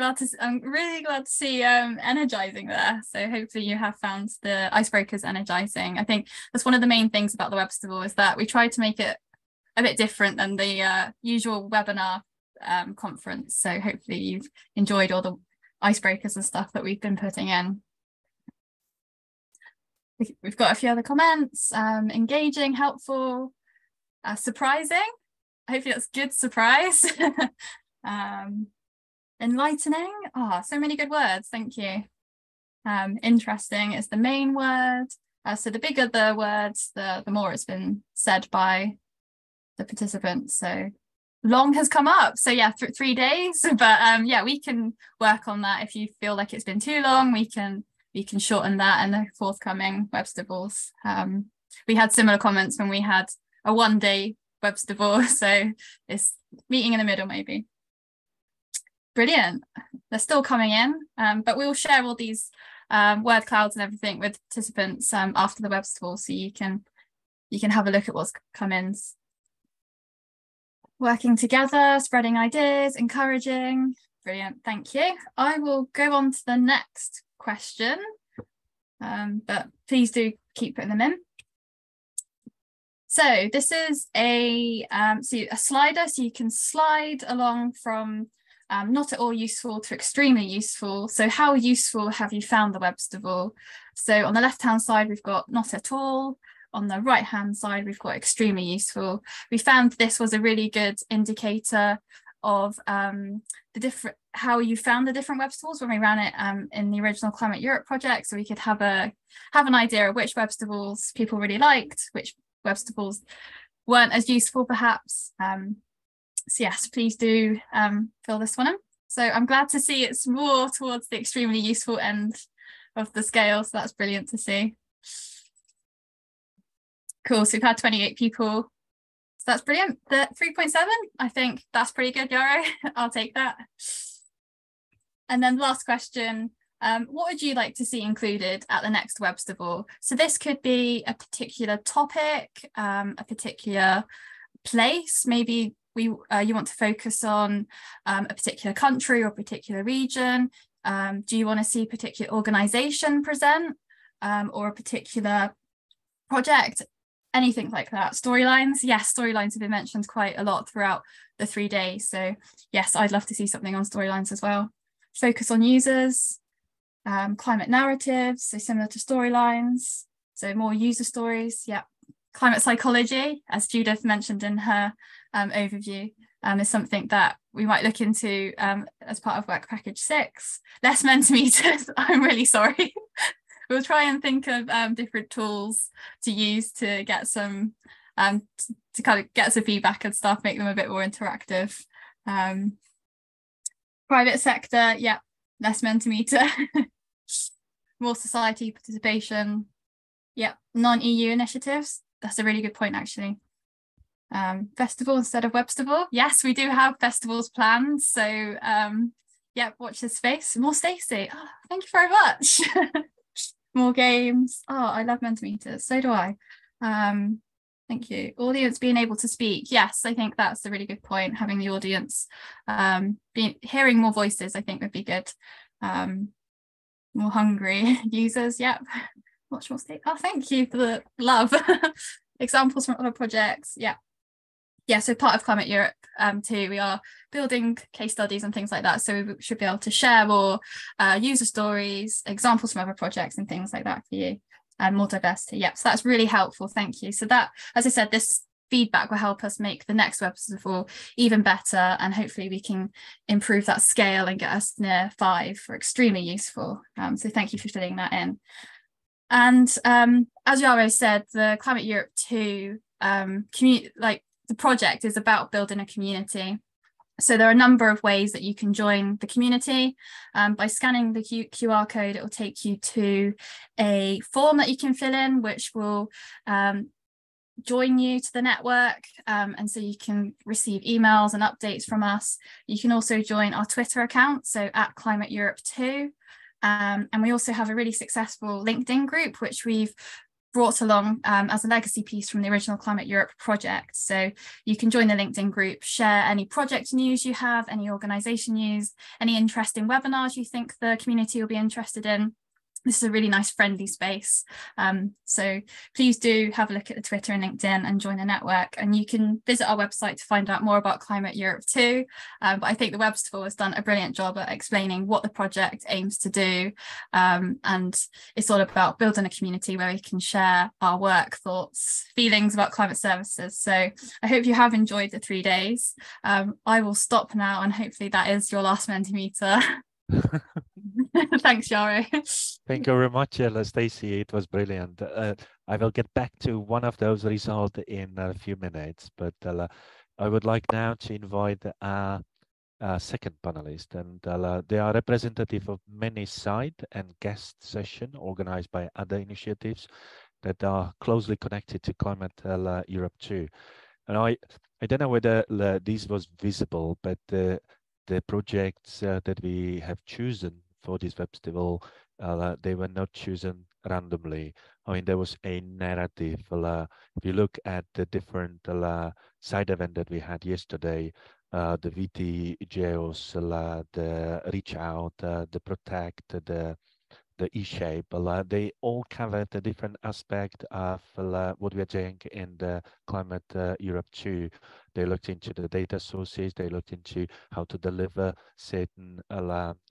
really glad to see energizing there. So hopefully you have found the icebreakers energizing. I think that's one of the main things about the Webstival, is that we try to make it a bit different than the usual webinar conference. So hopefully you've enjoyed all the icebreakers and stuff that we've been putting in. We've got a few other comments. Engaging, helpful, surprising. Hopefully that's good surprise. Enlightening. So many good words. Thank you. Interesting is the main word. So the bigger the words, the more it's been said by the participants. So long has come up. So yeah, 3 days. But yeah, we can work on that. If you feel like it's been too long, we can shorten that in the forthcoming Webstivals. We had similar comments when we had a 1-day Webstival, so it's meeting in the middle maybe. Brilliant. They're still coming in, but we'll share all these word clouds and everything with participants after the Webstival, so you can have a look at what's come in. Working together, spreading ideas, encouraging. Brilliant, thank you. I will go on to the next question, but please do keep putting them in. So this is a slider, so you can slide along from not at all useful to extremely useful. So how useful have you found the Webstival? So on the left-hand side, we've got not at all. On the right-hand side, we've got extremely useful. We found this was a really good indicator of how you found the different Webstivals when we ran it in the original Climate Europe project, so we could have an idea of which Webstivals people really liked, which Webstivals weren't as useful perhaps. So yes, please do fill this one in. So I'm glad to see it's more towards the extremely useful end of the scale, so that's brilliant to see. Cool, so we've had 28 people. So that's brilliant. The 3.7, I think that's pretty good, Yaro. I'll take that. And then the last question, what would you like to see included at the next Webstival? So this could be a particular topic, a particular place. Maybe you want to focus on a particular country or a particular region. Do you want to see a particular organization present or a particular project? Anything like that. Storylines, yes, storylines have been mentioned quite a lot throughout the 3 days. So yes, I'd love to see something on storylines as well. Focus on users, climate narratives, so similar to storylines. So more user stories, yeah. Climate psychology, as Judith mentioned in her overview, is something that we might look into as part of Work Package 6. Less Mentimeters, I'm really sorry. We'll try and think of different tools to use to get some to kind of get some feedback and stuff, make them a bit more interactive. Private sector, yeah, less Mentimeter. More society participation, yeah. Non-EU initiatives, that's a really good point actually. Festival instead of Webstival, yes, we do have festivals planned, so yeah, watch this space. More Stacey, oh, thank you very much. More games. Oh, I love Mentimeters. So do I. Thank you. Audience being able to speak. Yes, I think that's a really good point. Having the audience, hearing more voices, I think would be good. More hungry users. Yep. Watch more state. Oh, thank you for the love. examples from other projects. Yeah, so part of Climate Europe too, we are building case studies and things like that. So we should be able to share more user stories, examples from other projects and things like that for you, and more diversity. Yeah, so that's really helpful. Thank you. So that, as I said, this feedback will help us make the next Webstival even better, and hopefully we can improve that scale and get us near 5 for extremely useful. So thank you for filling that in. And as Yaro said, the Climate Europe 2 the project is about building a community. So there are a number of ways that you can join the community. By scanning the QR code, it will take you to a form that you can fill in, which will join you to the network. And so you can receive emails and updates from us. You can also join our Twitter account, so at Climate Europe 2. And we also have a really successful LinkedIn group, which we've brought along as a legacy piece from the original Climate Europe project. So you can join the LinkedIn group, share any project news you have, any organisation news, any interesting webinars you think the community will be interested in. This is a really nice friendly space. So please do have a look at the Twitter and LinkedIn and join the network. And you can visit our website to find out more about Climate Europe 2. But I think the Webstival has done a brilliant job at explaining what the project aims to do. And it's all about building a community where we can share our work, thoughts, feelings about climate services. So I hope you have enjoyed the 3 days. I will stop now, and hopefully that is your last Mentimeter. Thanks, Yaro. Thank you very much, Stacey. It was brilliant. I will get back to one of those results in a few minutes, but I would like now to invite our second panelist, and they are representative of many side and guest sessions organized by other initiatives that are closely connected to Climate Europe 2. And I don't know whether this was visible, but the projects that we have chosen for this Webstival, they were not chosen randomly. I mean, there was a narrative. If you look at the different side event that we had yesterday, the VT Geos, the Reach Out, the Protect, the E-Shape, they all covered a different aspect of what we are doing in the Climate Europe 2. They looked into the data sources, they looked into how to deliver certain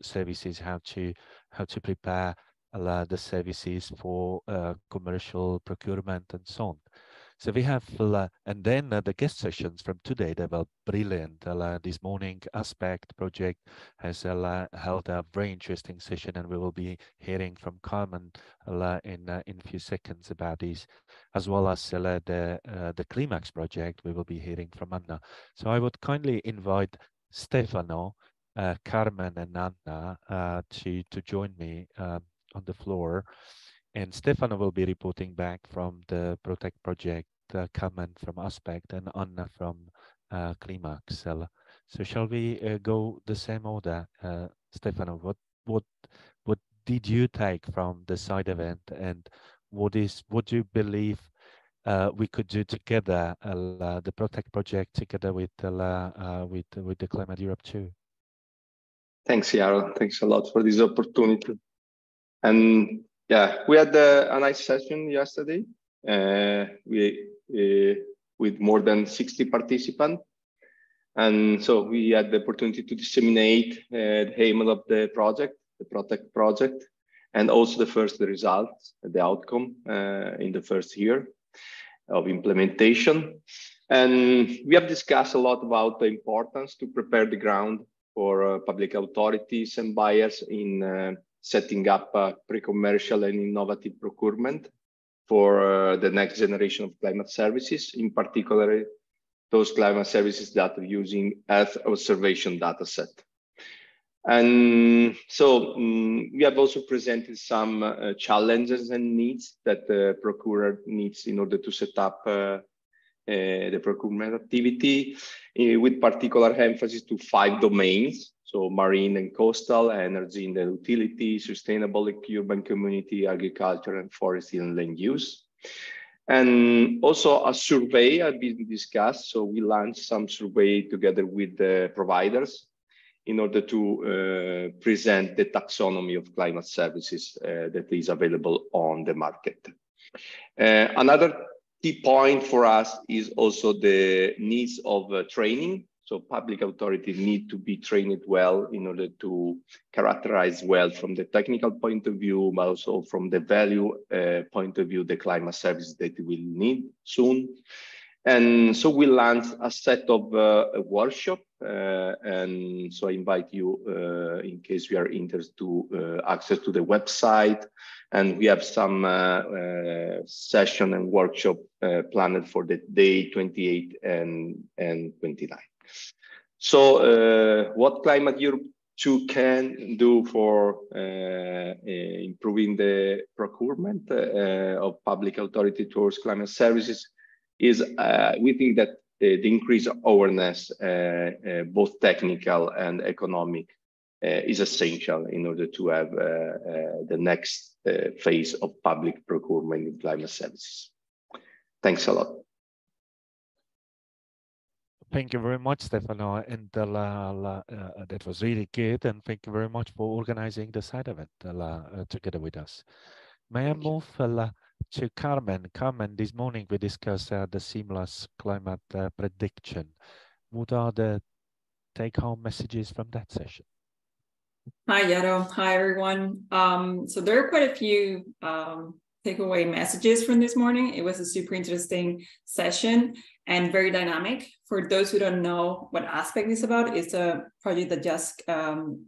services, how to prepare the services for commercial procurement and so on. So we have, and then the guest sessions from today, they were brilliant. This morning, Aspect project has held a very interesting session, and we will be hearing from Carmen in a few seconds about this, as well as the Climax project. We will be hearing from Anna. So I would kindly invite Stefano, Carmen, and Anna to join me on the floor. And Stefano will be reporting back from the Protect project, Carmen from Aspect, and Anna from Climax. So shall we go the same order? Stefano, what did you take from the side event, and what do you believe we could do together, the Protect project together with the Climate Europe 2? Thanks, Yaro. Thanks a lot for this opportunity. And yeah, we had a nice session yesterday. With more than 60 participants. And so we had the opportunity to disseminate the aim of the project, the Protect project, and also the first results, the outcome in the first year of implementation. And we have discussed a lot about the importance to prepare the ground for public authorities and buyers in setting up pre-commercial and innovative procurement for the next generation of climate services, in particular, those climate services that are using Earth observation data set. And so we have also presented some challenges and needs that the procurer needs in order to set up the procurement activity, with particular emphasis to 5 domains. So marine and coastal, energy and utility, sustainable urban community, agriculture and forestry and land use. And also a survey has been discussed. So we launched some survey together with the providers in order to present the taxonomy of climate services that is available on the market. Another key point for us is also the needs of training. So public authorities need to be trained well in order to characterize well from the technical point of view, but also from the value point of view, the climate service that we will need soon. And so we launched a set of a workshop, and so I invite you, in case you are interested, to access to the website. And we have some session and workshop planned for the day 28 and 29. So what Climate Europe 2 can do for improving the procurement of public authority towards climate services is we think that the increased awareness, both technical and economic, is essential in order to have the next phase of public procurement in climate services. Thanks a lot. Thank you very much, Stefano, and that was really good. And thank you very much for organizing the side event together with us. May I move to Carmen? Carmen, this morning we discussed the seamless climate prediction. What are the take-home messages from that session? Hi, Yaro. Hi, everyone. So there are quite a few takeaway messages from this morning. It was a super interesting session and very dynamic. For those who don't know what Aspect is about, it's a project that just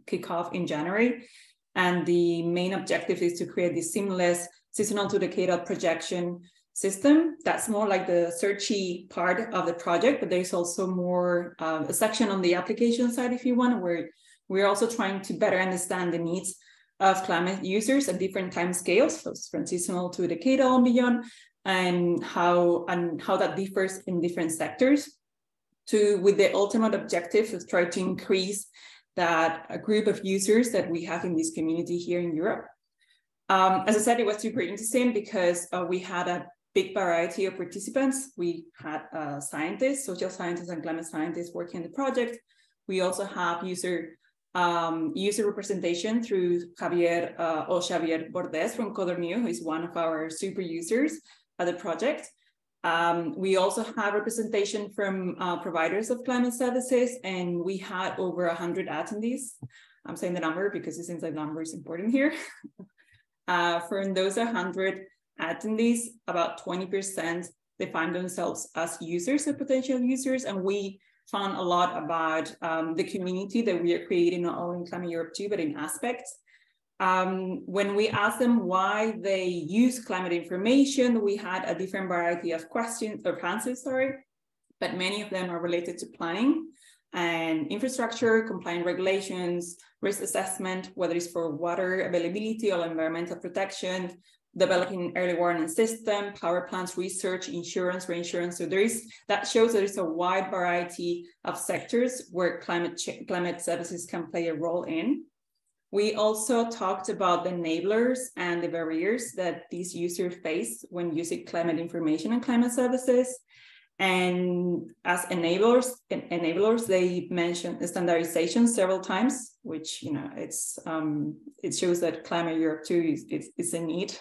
kicked off in January. And the main objective is to create this seamless seasonal to decadal projection system. That's more like the searchy part of the project, but there's also more a section on the application side, if you want, where we're also trying to better understand the needs of climate users at different time scales, so from seasonal to decadal and beyond, and how that differs in different sectors, with the ultimate objective of trying to increase that a group of users that we have in this community here in Europe. As I said, it was super interesting because we had a big variety of participants. We had scientists, social scientists and climate scientists working on the project. We also have user representation through Xavier Bordes from Codorniu, who is one of our super users at the project. We also have representation from providers of climate services, and we had over 100 attendees. I'm saying the number because it seems like the number is important here. From those 100 attendees, about 20% define themselves as users or potential users, and we found a lot about the community that we are creating, not only in Climate Europe 2, but in Aspects. When we asked them why they use climate information, we had a different variety of questions or answers, but many of them are related to planning and infrastructure, compliant regulations, risk assessment, whether it's for water availability or environmental protection, developing early warning system, power plants research, insurance, reinsurance. So that shows there is a wide variety of sectors where climate services can play a role in. We also talked about the enablers and the barriers that these users face when using climate information and climate services. And as enablers, they mentioned standardization several times, which it shows that Climate Europe 2 is a need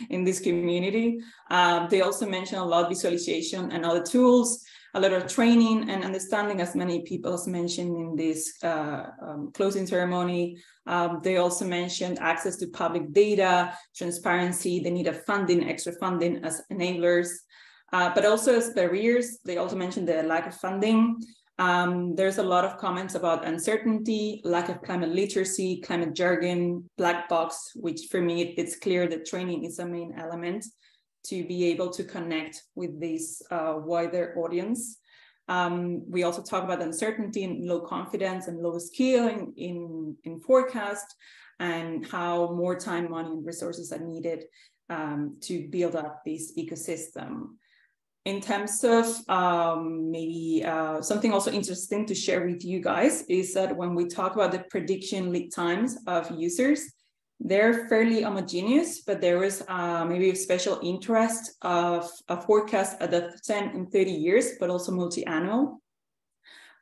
in this community. They also mentioned a lot of visualization and other tools, a lot of training and understanding, as many people has mentioned in this closing ceremony. They also mentioned access to public data, transparency, the need of funding, extra funding as enablers. But also as barriers, they also mentioned the lack of funding. There's a lot of comments about uncertainty, lack of climate literacy, climate jargon, black box, which for me, it's clear that training is a main element to be able to connect with this wider audience. We also talk about uncertainty and low confidence and low skill in forecast, and how more time, money, and resources are needed to build up this ecosystem. In terms of maybe something also interesting to share with you guys is that when we talk about the prediction lead times of users, they're fairly homogeneous, but there is maybe a special interest of a forecast at the 10 and 30 years, but also multi-annual.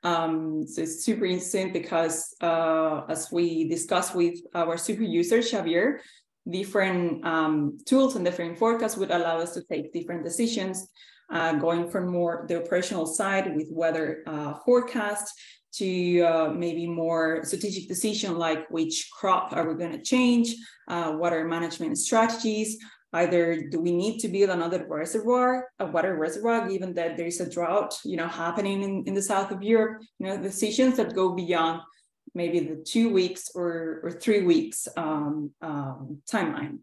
So it's super interesting because as we discussed with our super user, Xavier, different tools and different forecasts would allow us to take different decisions, going from more the operational side with weather forecast to maybe more strategic decision like which crop are we going to change, what are management strategies, either do we need to build another reservoir, a water reservoir, given that there is a drought, happening in the south of Europe, decisions that go beyond maybe the 2 weeks or 3 weeks timeline.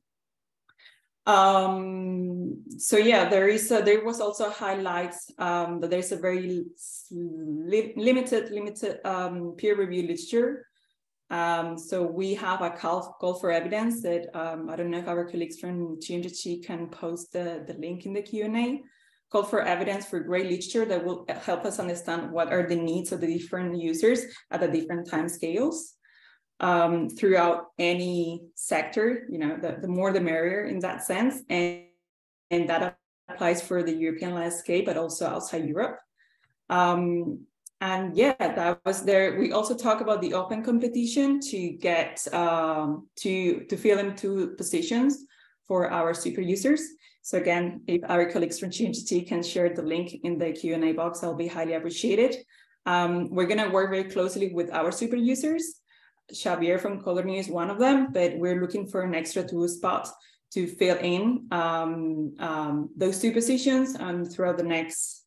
So yeah, there was also highlights that there's a very limited peer review literature. So we have a call for evidence that I don't know if our colleagues from GMGT can post the link in the Q&A. Call for evidence for great literature that will help us understand what are the needs of the different users at the different time scales throughout any sector. The more the merrier in that sense, and that applies for the European landscape, but also outside Europe. And yeah, that was there. We also talk about the open competition to get to fill into positions for our super users. So again, if our colleagues from GMGT can share the link in the Q&A box, I'll be highly appreciated. We're going to work very closely with our super users. Xavier from Colornew is one of them, but we're looking for an extra 2 spots to fill in those 2 positions. And throughout the next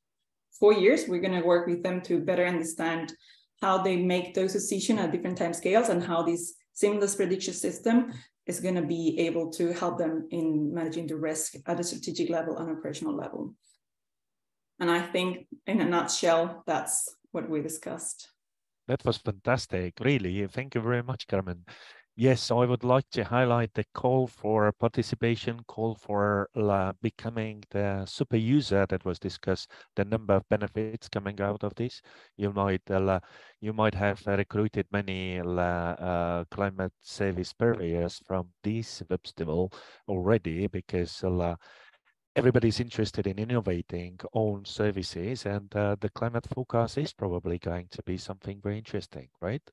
4 years, we're going to work with them to better understand how they make those decisions at different time scales and how this seamless prediction system is going to be able to help them in managing the risk at a strategic level and operational level. And I think in a nutshell, that's what we discussed. That was fantastic, really. Thank you very much, Carmen. Yes, I would like to highlight the call for participation, call for becoming the super user that was discussed, the number of benefits coming out of this. You might have recruited many climate service purveyors from this Webstival already, because everybody's interested in innovating own services, and the climate forecast is probably going to be something very interesting, right?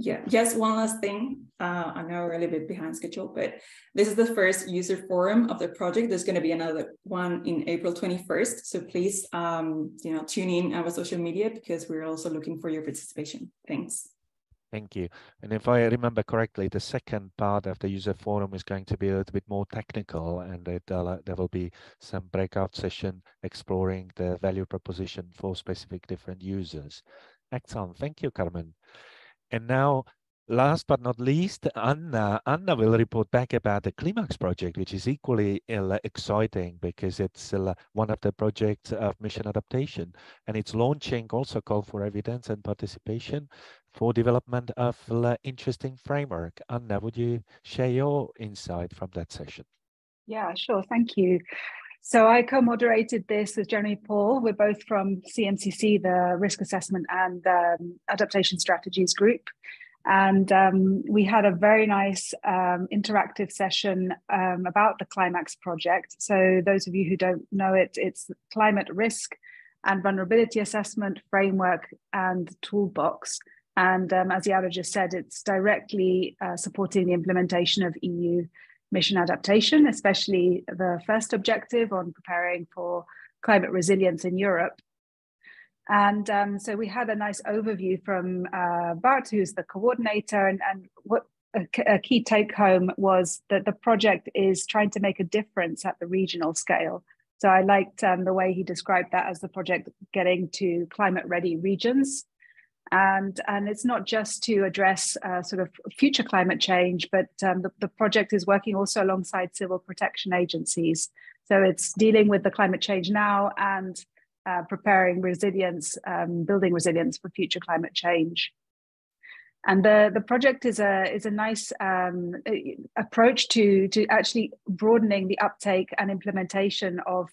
Yeah, just one last thing. I know we're a little bit behind schedule, but this is the first user forum of the project. There's going to be another one in April 21st. So please, tune in our social media, because we're also looking for your participation. Thanks. Thank you. And if I remember correctly, the second part of the user forum is going to be a little bit more technical, and there will be some breakout session exploring the value proposition for specific different users. Excellent. Thank you, Carmen. And now, last but not least, Anna will report back about the Climax project, which is equally exciting, because it's one of the projects of mission adaptation, and it's launching also call for evidence and participation for development of interesting framework. Anna, would you share your insight from that session? Yeah, sure. Thank you. So I co-moderated this with Jeremy Paul. We're both from CMCC, the Risk Assessment and Adaptation Strategies Group. And we had a very nice interactive session about the Climax project. So those of you who don't know it, it's climate risk and vulnerability assessment framework and toolbox. And as Yara just said, it's directly supporting the implementation of EU mission adaptation, especially the first objective on preparing for climate resilience in Europe. And so we had a nice overview from Bart, who's the coordinator, and what a key take home was that the project is trying to make a difference at the regional scale. So I liked the way he described that as the project getting to climate ready regions. And it's not just to address sort of future climate change, but the project is working also alongside civil protection agencies. So it's dealing with the climate change now and preparing resilience, building resilience for future climate change. And the project is a nice approach to actually broadening the uptake and implementation of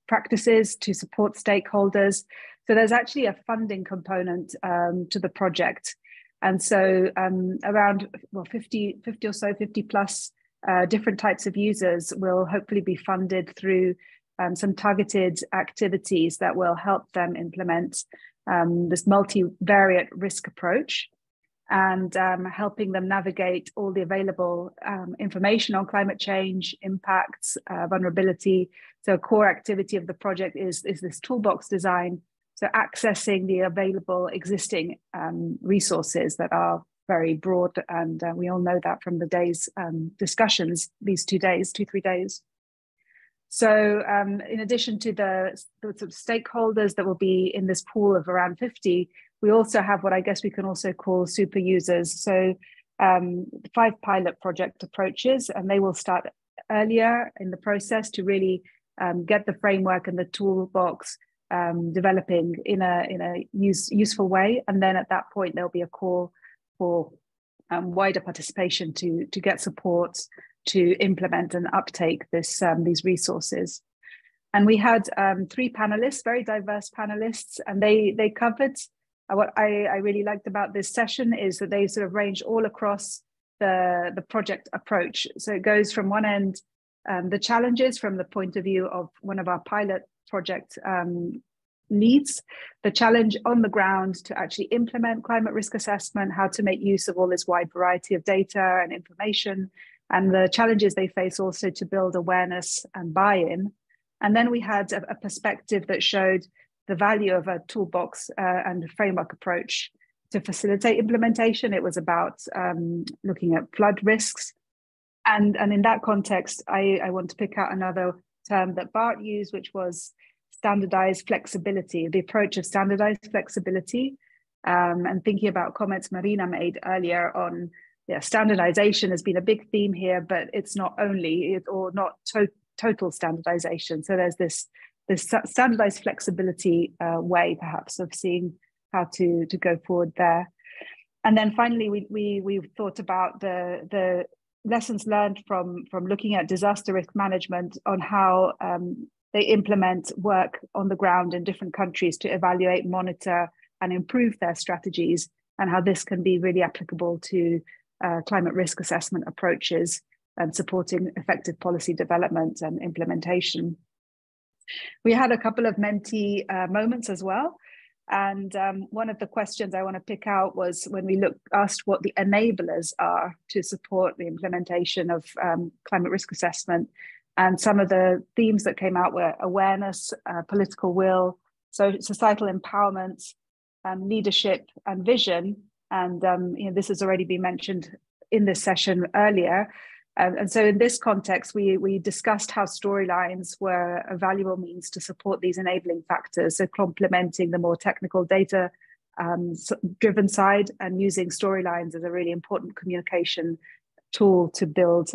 practices to support stakeholders. So there's actually a funding component to the project. And so around 50 or so, 50 plus different types of users will hopefully be funded through some targeted activities that will help them implement this multivariate risk approach. and helping them navigate all the available information on climate change, impacts, vulnerability. So a core activity of the project is this toolbox design. So accessing the available existing resources that are very broad, and we all know that from the day's discussions, these 3 days. So in addition to the sort of stakeholders that will be in this pool of around 50, we also have what I guess we can also call super users. So 5 pilot project approaches, and they will start earlier in the process to really get the framework and the toolbox developing in a useful way. And then at that point, there'll be a call for wider participation to get support to implement and uptake these resources. And we had 3 panelists, very diverse panelists, and they covered what I really liked about this session is that they sort of range all across the project approach. So it goes from one end, the challenges from the point of view of one of our pilot project leads, the challenge on the ground to actually implement climate risk assessment, how to make use of all this wide variety of data and information, and the challenges they face also to build awareness and buy-in. And then we had a perspective that showed the value of a toolbox and a framework approach to facilitate implementation. It was about looking at flood risks. And in that context, I want to pick out another term that Bart used, which was standardized flexibility, the approach of standardized flexibility, and thinking about comments Marina made earlier on, standardization has been a big theme here, but it's not only, or not total standardization. So there's this standardized flexibility way, perhaps, of seeing how to go forward there. And then finally, we thought about the lessons learned from looking at disaster risk management on how they implement work on the ground in different countries to evaluate, monitor, and improve their strategies, and how this can be really applicable to climate risk assessment approaches and supporting effective policy development and implementation. We had a couple of Menti moments as well. And one of the questions I want to pick out was when we asked what the enablers are to support the implementation of climate risk assessment. And some of the themes that came out were awareness, political will, so societal empowerment, leadership and vision. And this has already been mentioned in this session earlier. And so in this context, we discussed how storylines were a valuable means to support these enabling factors, so complementing the more technical data driven side and using storylines as a really important communication tool to build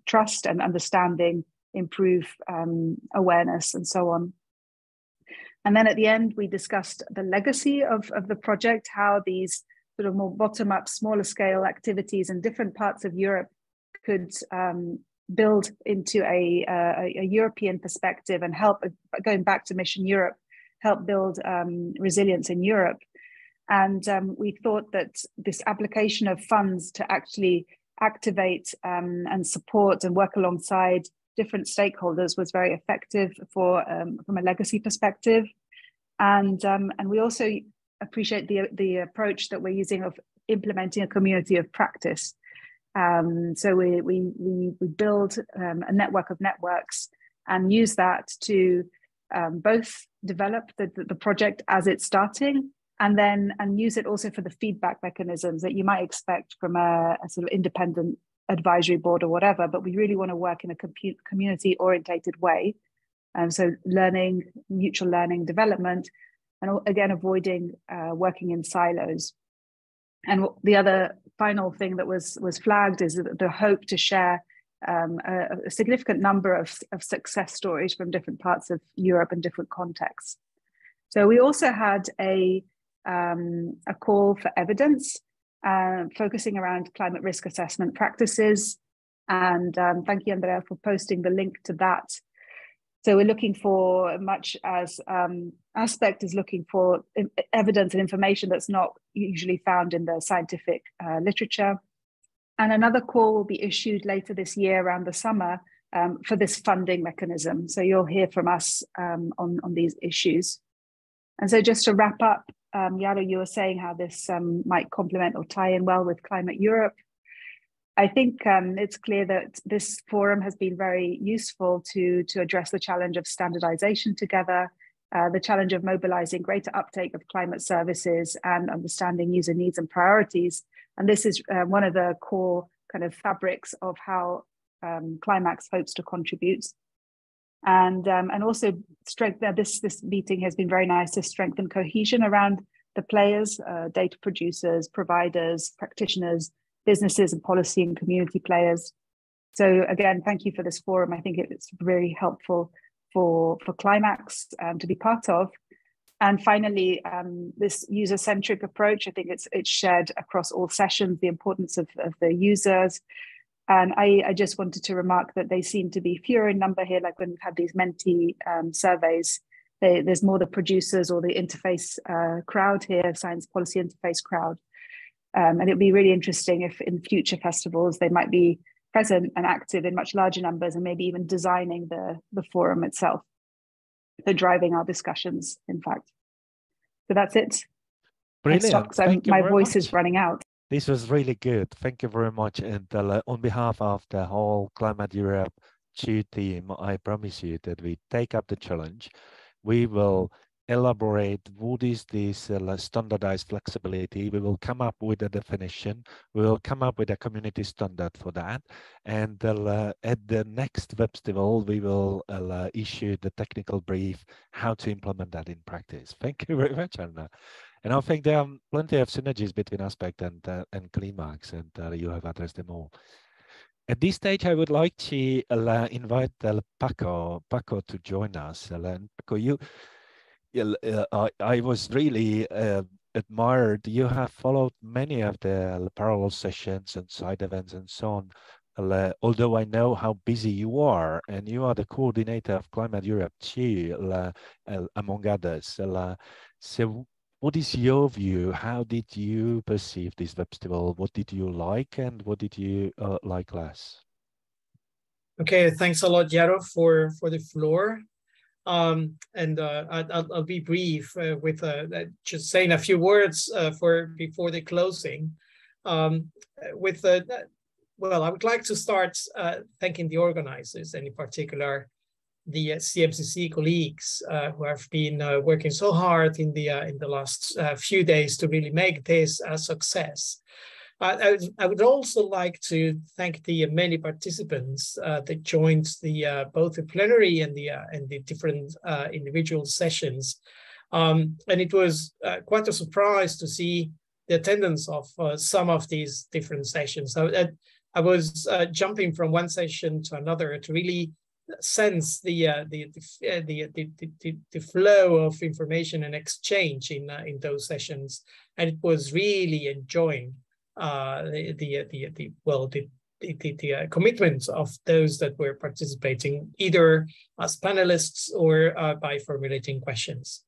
trust and understanding, improve awareness, and so on. And then at the end, we discussed the legacy of the project, how these sort of more bottom-up, smaller scale activities in different parts of Europe could build into a European perspective and help, going back to Mission Europe, help build resilience in Europe. And we thought that this application of funds to actually activate and support and work alongside different stakeholders was very effective for from a legacy perspective. And we also appreciate the approach that we're using of implementing a community of practice. So we build a network of networks and use that to both develop the project as it's starting, and use it also for the feedback mechanisms that you might expect from a sort of independent advisory board or whatever. But we really want to work in a community orientated way. So learning, mutual learning, development, and again, avoiding working in silos. And the other final thing that was flagged is the hope to share a significant number of success stories from different parts of Europe and different contexts. So we also had a call for evidence, focusing around climate risk assessment practices. And thank you, Andrea, for posting the link to that. So we're looking for, much as Aspect is looking for evidence and information that's not usually found in the scientific literature. And another call will be issued later this year around the summer for this funding mechanism. So you'll hear from us on these issues. And so just to wrap up Yara, you were saying how this might complement or tie in well with Climate Europe. I think it's clear that this forum has been very useful to address the challenge of standardization together, the challenge of mobilizing greater uptake of climate services and understanding user needs and priorities. And this is one of the core kind of fabrics of how Climax hopes to contribute. And also strengthen this meeting has been very nice to strengthen cohesion around the players, data producers, providers, practitioners, businesses and policy and community players. So again, thank you for this forum. I think it's really helpful for Climax to be part of. And finally, this user-centric approach, I think it's shared across all sessions, the importance of the users. And I just wanted to remark that they seem to be fewer in number here, like when we've had these Menti surveys, there's more the producers or the interface crowd here, science policy interface crowd. And it'd be really interesting if in future festivals, they might be present and active in much larger numbers and maybe even designing the forum itself. So driving our discussions, in fact. So that's it. Brilliant. Thank you my very voice much. is running out. This was really good. Thank you very much. And on behalf of the whole Climate Europe 2 team, I promise you that we take up the challenge. We will elaborate what is this standardized flexibility. We will come up with a definition. We will come up with a community standard for that. And at the next Webstival, we will issue the technical brief, how to implement that in practice. Thank you very much, Anna. And I think there are plenty of synergies between Aspect and Climax, and you have addressed them all. At this stage, I would like to invite Paco to join us. Paco, I was really admired. You have followed many of the parallel sessions and side events and so on. Although I know how busy you are, and you are the coordinator of Climate Europe too, among others. So what is your view? How did you perceive this Webstival? What did you like and what did you like less? Okay, thanks a lot, Jaro, for the floor. I'll be brief with just saying a few words before the closing. Well, I would like to start thanking the organizers, and in particular the CMCC colleagues who have been working so hard in the last few days to really make this a success. I would also like to thank the many participants that joined both the plenary and the different individual sessions. And it was quite a surprise to see the attendance of some of these different sessions. I was jumping from one session to another to really sense the flow of information and exchange in those sessions, and it was really enjoying the commitment of those that were participating, either as panelists or by formulating questions.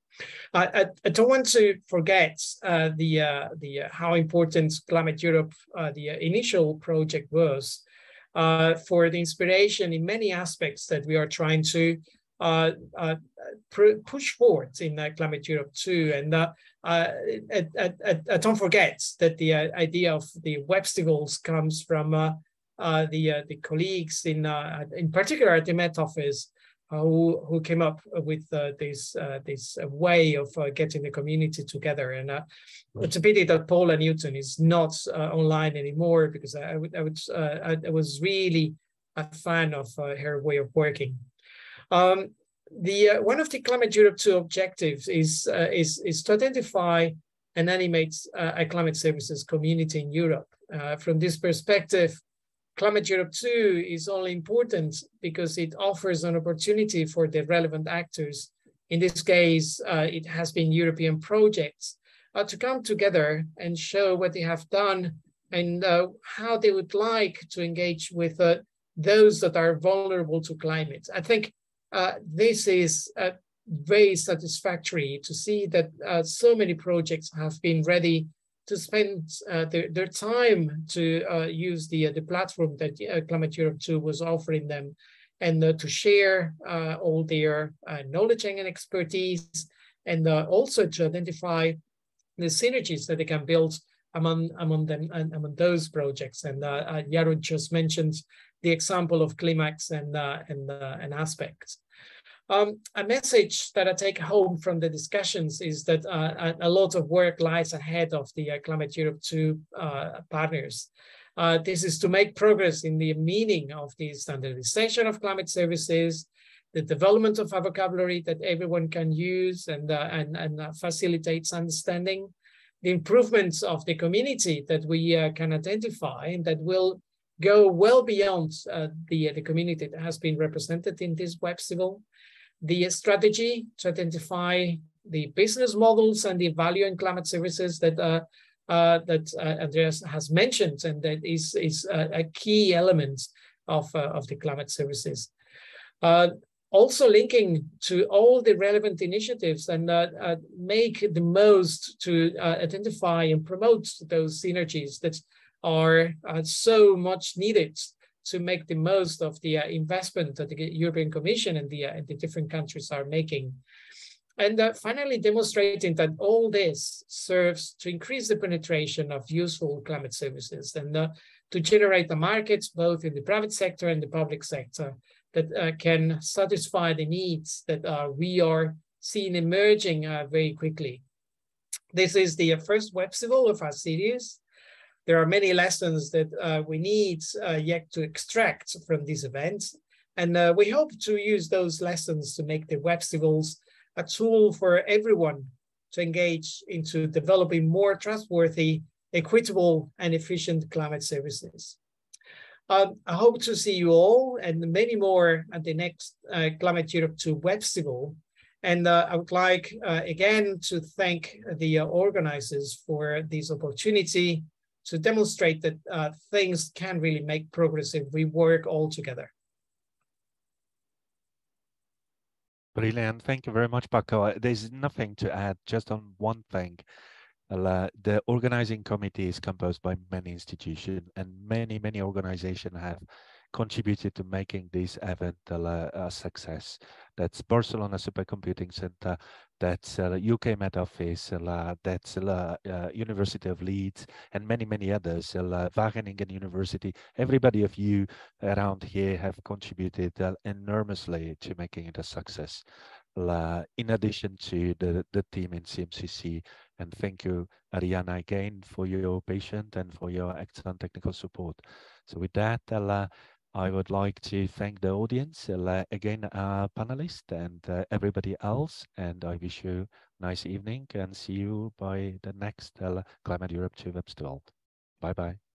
I don't want to forget how important Climate Europe, the initial project, was for the inspiration in many aspects that we are trying to push forward in Climate Europe 2. And don't forget that the idea of the Webstivals comes from the colleagues in particular at the Met Office who came up with this way of getting the community together. And it's a pity that Paula Newton is not online anymore, because I was really a fan of her way of working. One of the Climate Europe 2 objectives is to identify and animate a climate services community in Europe. From this perspective, Climate Europe 2 is only important because it offers an opportunity for the relevant actors. In this case, it has been European projects to come together and show what they have done and how they would like to engage with those that are vulnerable to climate. I think this is very satisfactory to see that so many projects have been ready to spend their time to use the platform that Climate Europe 2 was offering them, and to share all their knowledge and expertise, and also to identify the synergies that they can build among them and among those projects. And Jaro just mentioned the example of Climax and Aspect. A message that I take home from the discussions is that a lot of work lies ahead of the Climate Europe 2 partners. This is to make progress in the meaning of the standardization of climate services, the development of a vocabulary that everyone can use and facilitates understanding, the improvements of the community that we can identify and that will go well beyond the community that has been represented in this Webstival, the strategy to identify the business models and the value in climate services that Andreas has mentioned, and that is a key element of the climate services. Also linking to all the relevant initiatives and make the most to identify and promote those synergies that are so much needed to make the most of the investment that the European Commission and the different countries are making. And finally, demonstrating that all this serves to increase the penetration of useful climate services and to generate the markets, both in the private sector and the public sector, that can satisfy the needs that we are seeing emerging very quickly. This is the first Webstival of our series. There are many lessons that we need yet to extract from these events. And we hope to use those lessons to make the Webstivals a tool for everyone to engage into developing more trustworthy, equitable, and efficient climate services. I hope to see you all and many more at the next Climate Europe 2 Webstival. And I would like again to thank the organizers for this opportunity to demonstrate that things can really make progress if we work all together. Brilliant. Thank you very much, Paco. There's nothing to add, just on one thing. The organizing committee is composed by many institutions, and many organizations have contributed to making this event a success. That's Barcelona Supercomputing Center, that's UK Met Office, that's University of Leeds, and many others, Wageningen University. Everybody of you around here have contributed enormously to making it a success. In addition to the team in CMCC. And thank you, Ariana, again, for your patience and for your excellent technical support. So with that, I would like to thank the audience, again, our panelists and everybody else. And I wish you a nice evening and see you by the next Climate Europe 2 Webstival. Bye-bye.